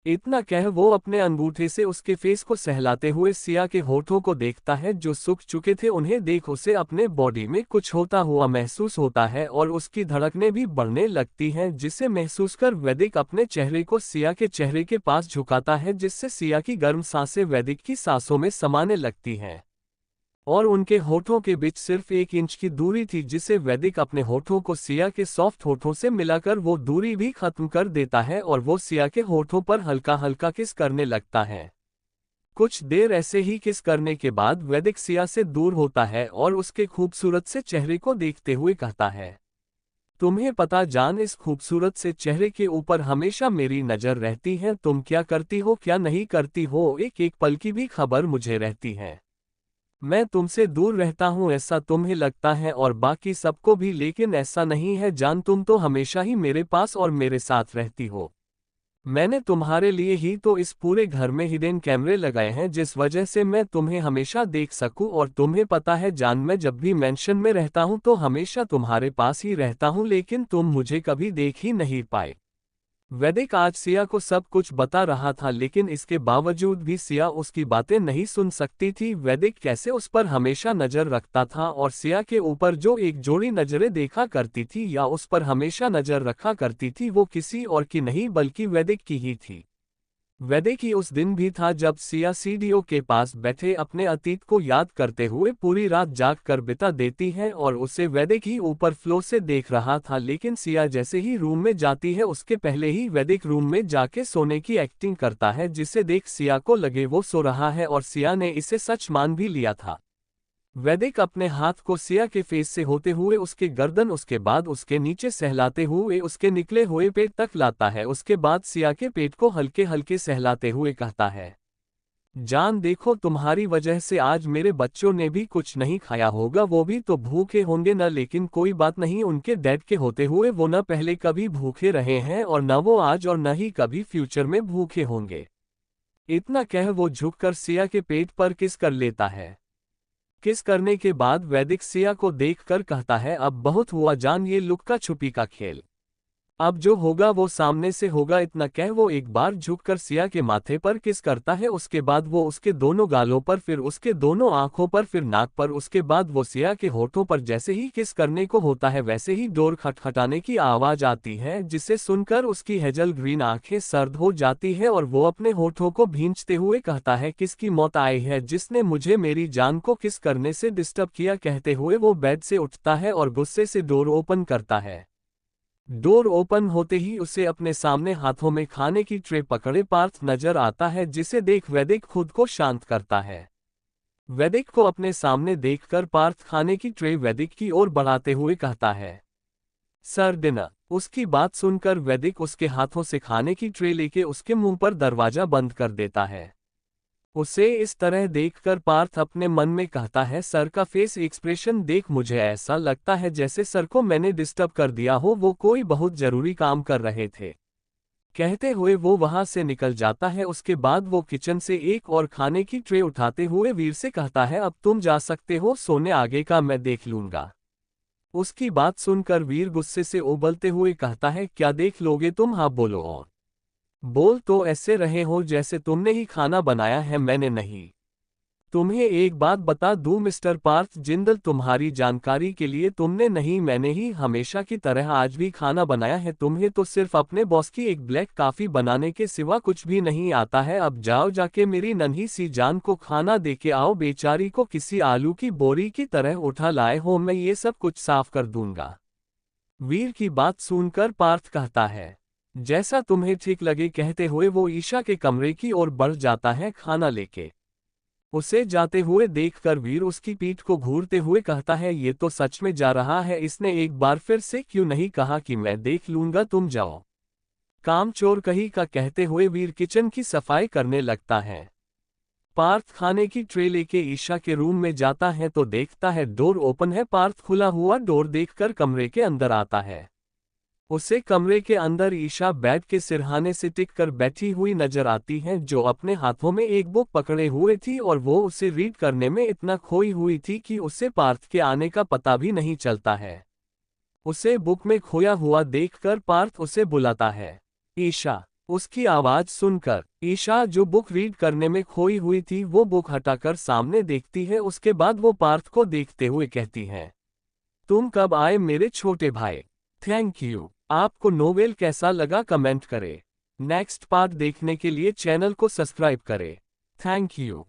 इतना कह वो अपने अंगूठे से उसके फेस को सहलाते हुए सिया के होठों को देखता है जो सूख चुके थे। उन्हें देख उसे अपने बॉडी में कुछ होता हुआ महसूस होता है और उसकी धड़कनें भी बढ़ने लगती हैं, जिसे महसूस कर वैदिक अपने चेहरे को सिया के चेहरे के पास झुकाता है, जिससे सिया की गर्म सांसें वैदिक की सांसों में समाने लगती हैं और उनके होठों के बीच सिर्फ 1 इंच की दूरी थी, जिसे वैदिक अपने होठों को सिया के सॉफ्ट होठों से मिलाकर वो दूरी भी खत्म कर देता है और वो सिया के होठों पर हल्का हल्का किस करने लगता है। कुछ देर ऐसे ही किस करने के बाद वैदिक सिया से दूर होता है और उसके खूबसूरत से चेहरे को देखते हुए कहता है तुम्हें पता जान, इस खूबसूरत से चेहरे के ऊपर हमेशा मेरी नज़र रहती है, तुम क्या करती हो क्या नहीं करती हो एक एक पल की भी खबर मुझे रहती है। मैं तुमसे दूर रहता हूँ ऐसा तुम्हें लगता है और बाकी सबको भी, लेकिन ऐसा नहीं है जान, तुम तो हमेशा ही मेरे पास और मेरे साथ रहती हो। मैंने तुम्हारे लिए ही तो इस पूरे घर में हिडन कैमरे लगाए हैं, जिस वजह से मैं तुम्हें हमेशा देख सकूं। और तुम्हें पता है जान, मैं जब भी मेंशन में रहता हूं तो हमेशा तुम्हारे पास ही रहता हूं, लेकिन तुम मुझे कभी देख ही नहीं पाए। वैदिक आज सिया को सब कुछ बता रहा था, लेकिन इसके बावजूद भी सिया उसकी बातें नहीं सुन सकती थी। वैदिक कैसे उस पर हमेशा नजर रखता था और सिया के ऊपर जो एक जोड़ी नजरें देखा करती थी या उस पर हमेशा नजर रखा करती थी, वो किसी और की नहीं बल्कि वैदिक की ही थी। वैदिक ही उस दिन भी था जब सिया सीढ़ियों के पास बैठे अपने अतीत को याद करते हुए पूरी रात जाग कर बिता देती है और उसे वैदिक ही ऊपर फ्लो से देख रहा था। लेकिन सिया जैसे ही रूम में जाती है उसके पहले ही वैदिक रूम में जाके सोने की एक्टिंग करता है, जिसे देख सिया को लगे वो सो रहा है और सिया ने इसे सच मान भी लिया था। वैदिक अपने हाथ को सिया के फेस से होते हुए उसके गर्दन, उसके बाद उसके नीचे सहलाते हुए उसके निकले हुए पेट तक लाता है। उसके बाद सिया के पेट को हल्के हल्के सहलाते हुए कहता है, जान देखो, तुम्हारी वजह से आज मेरे बच्चों ने भी कुछ नहीं खाया होगा, वो भी तो भूखे होंगे न। लेकिन कोई बात नहीं, उनके डैड के होते हुए वो न पहले कभी भूखे रहे हैं और न वो आज और न ही कभी फ्यूचर में भूखे होंगे। इतना कह वो झुककर सिया के पेट पर किस कर लेता है। किस करने के बाद वैदिक सिया को देखकर कहता है, अब बहुत हुआ जान ये लुक्का छुपी का खेल, अब जो होगा वो सामने से होगा। इतना कह वो एक बार झुककर सिया के माथे पर किस करता है, उसके बाद वो उसके दोनों गालों पर, फिर उसके दोनों आंखों पर, फिर नाक पर, उसके बाद वो सिया के होठों पर। जैसे ही किस करने को होता है वैसे ही डोर खटखटाने की आवाज आती है, जिसे सुनकर उसकी हेजल ग्रीन आंखें सर्द हो जाती है और वो अपने होठों को भींचते हुए कहता है, किसकी मौत आई है जिसने मुझे मेरी जान को किस करने से डिस्टर्ब किया। कहते हुए वो बेड से उठता है और गुस्से से डोर ओपन करता है। डोर ओपन होते ही उसे अपने सामने हाथों में खाने की ट्रे पकड़े पार्थ नजर आता है, जिसे देख वैदिक खुद को शांत करता है। वैदिक को अपने सामने देखकर पार्थ खाने की ट्रे वैदिक की ओर बढ़ाते हुए कहता है, सर डिनर। उसकी बात सुनकर वैदिक उसके हाथों से खाने की ट्रे लेके उसके मुंह पर दरवाजा बंद कर देता है। उसे इस तरह देखकर पार्थ अपने मन में कहता है, सर का फेस एक्सप्रेशन देख मुझे ऐसा लगता है जैसे सर को मैंने डिस्टर्ब कर दिया हो, वो कोई बहुत जरूरी काम कर रहे थे। कहते हुए वो वहां से निकल जाता है। उसके बाद वो किचन से एक और खाने की ट्रे उठाते हुए वीर से कहता है, अब तुम जा सकते हो सोने, आगे का मैं देख लूंगा। उसकी बात सुनकर वीर गुस्से से उबलते हुए कहता है, क्या देख लोगे तुम, हाँ बोलो, और बोल तो ऐसे रहे हो जैसे तुमने ही खाना बनाया है, मैंने नहीं। तुम्हें एक बात बता दूं मिस्टर पार्थ जिंदल, तुम्हारी जानकारी के लिए, तुमने नहीं मैंने ही हमेशा की तरह आज भी खाना बनाया है। तुम्हें तो सिर्फ अपने बॉस की एक ब्लैक कॉफी बनाने के सिवा कुछ भी नहीं आता है। अब जाओ, जाके मेरी नन्ही सी जान को खाना देके आओ, बेचारी को किसी आलू की बोरी की तरह उठा लाए हो, मैं ये सब कुछ साफ कर दूंगा। वीर की बात सुनकर पार्थ कहता है, जैसा तुम्हें ठीक लगे। कहते हुए वो ईशा के कमरे की ओर बढ़ जाता है खाना लेके। उसे जाते हुए देखकर वीर उसकी पीठ को घूरते हुए कहता है, ये तो सच में जा रहा है, इसने एक बार फिर से क्यों नहीं कहा कि मैं देख लूंगा, तुम जाओ। काम चोर कहीं का। कहते हुए वीर किचन की सफाई करने लगता है। पार्थ खाने की ट्रे लेके ईशा के रूम में जाता है तो देखता है डोर ओपन है। पार्थ खुला हुआ डोर देखकर कमरे के अंदर आता है। उसे कमरे के अंदर ईशा बेड के सिरहाने से टिक कर बैठी हुई नजर आती है, जो अपने हाथों में एक बुक पकड़े हुए थी और वो उसे रीड करने में इतना खोई हुई थी कि उसे पार्थ के आने का पता भी नहीं चलता है। उसे बुक में खोया हुआ देखकर पार्थ उसे बुलाता है, ईशा। उसकी आवाज सुनकर ईशा, जो बुक रीड करने में खोई हुई थी, वो बुक हटाकर सामने देखती है। उसके बाद वो पार्थ को देखते हुए कहती है, तुम कब आए मेरे छोटे भाई। Thank you. आपको नोवेल कैसा लगा कमेंट करें। नेक्स्ट पार्ट देखने के लिए चैनल को सब्सक्राइब करें। Thank you.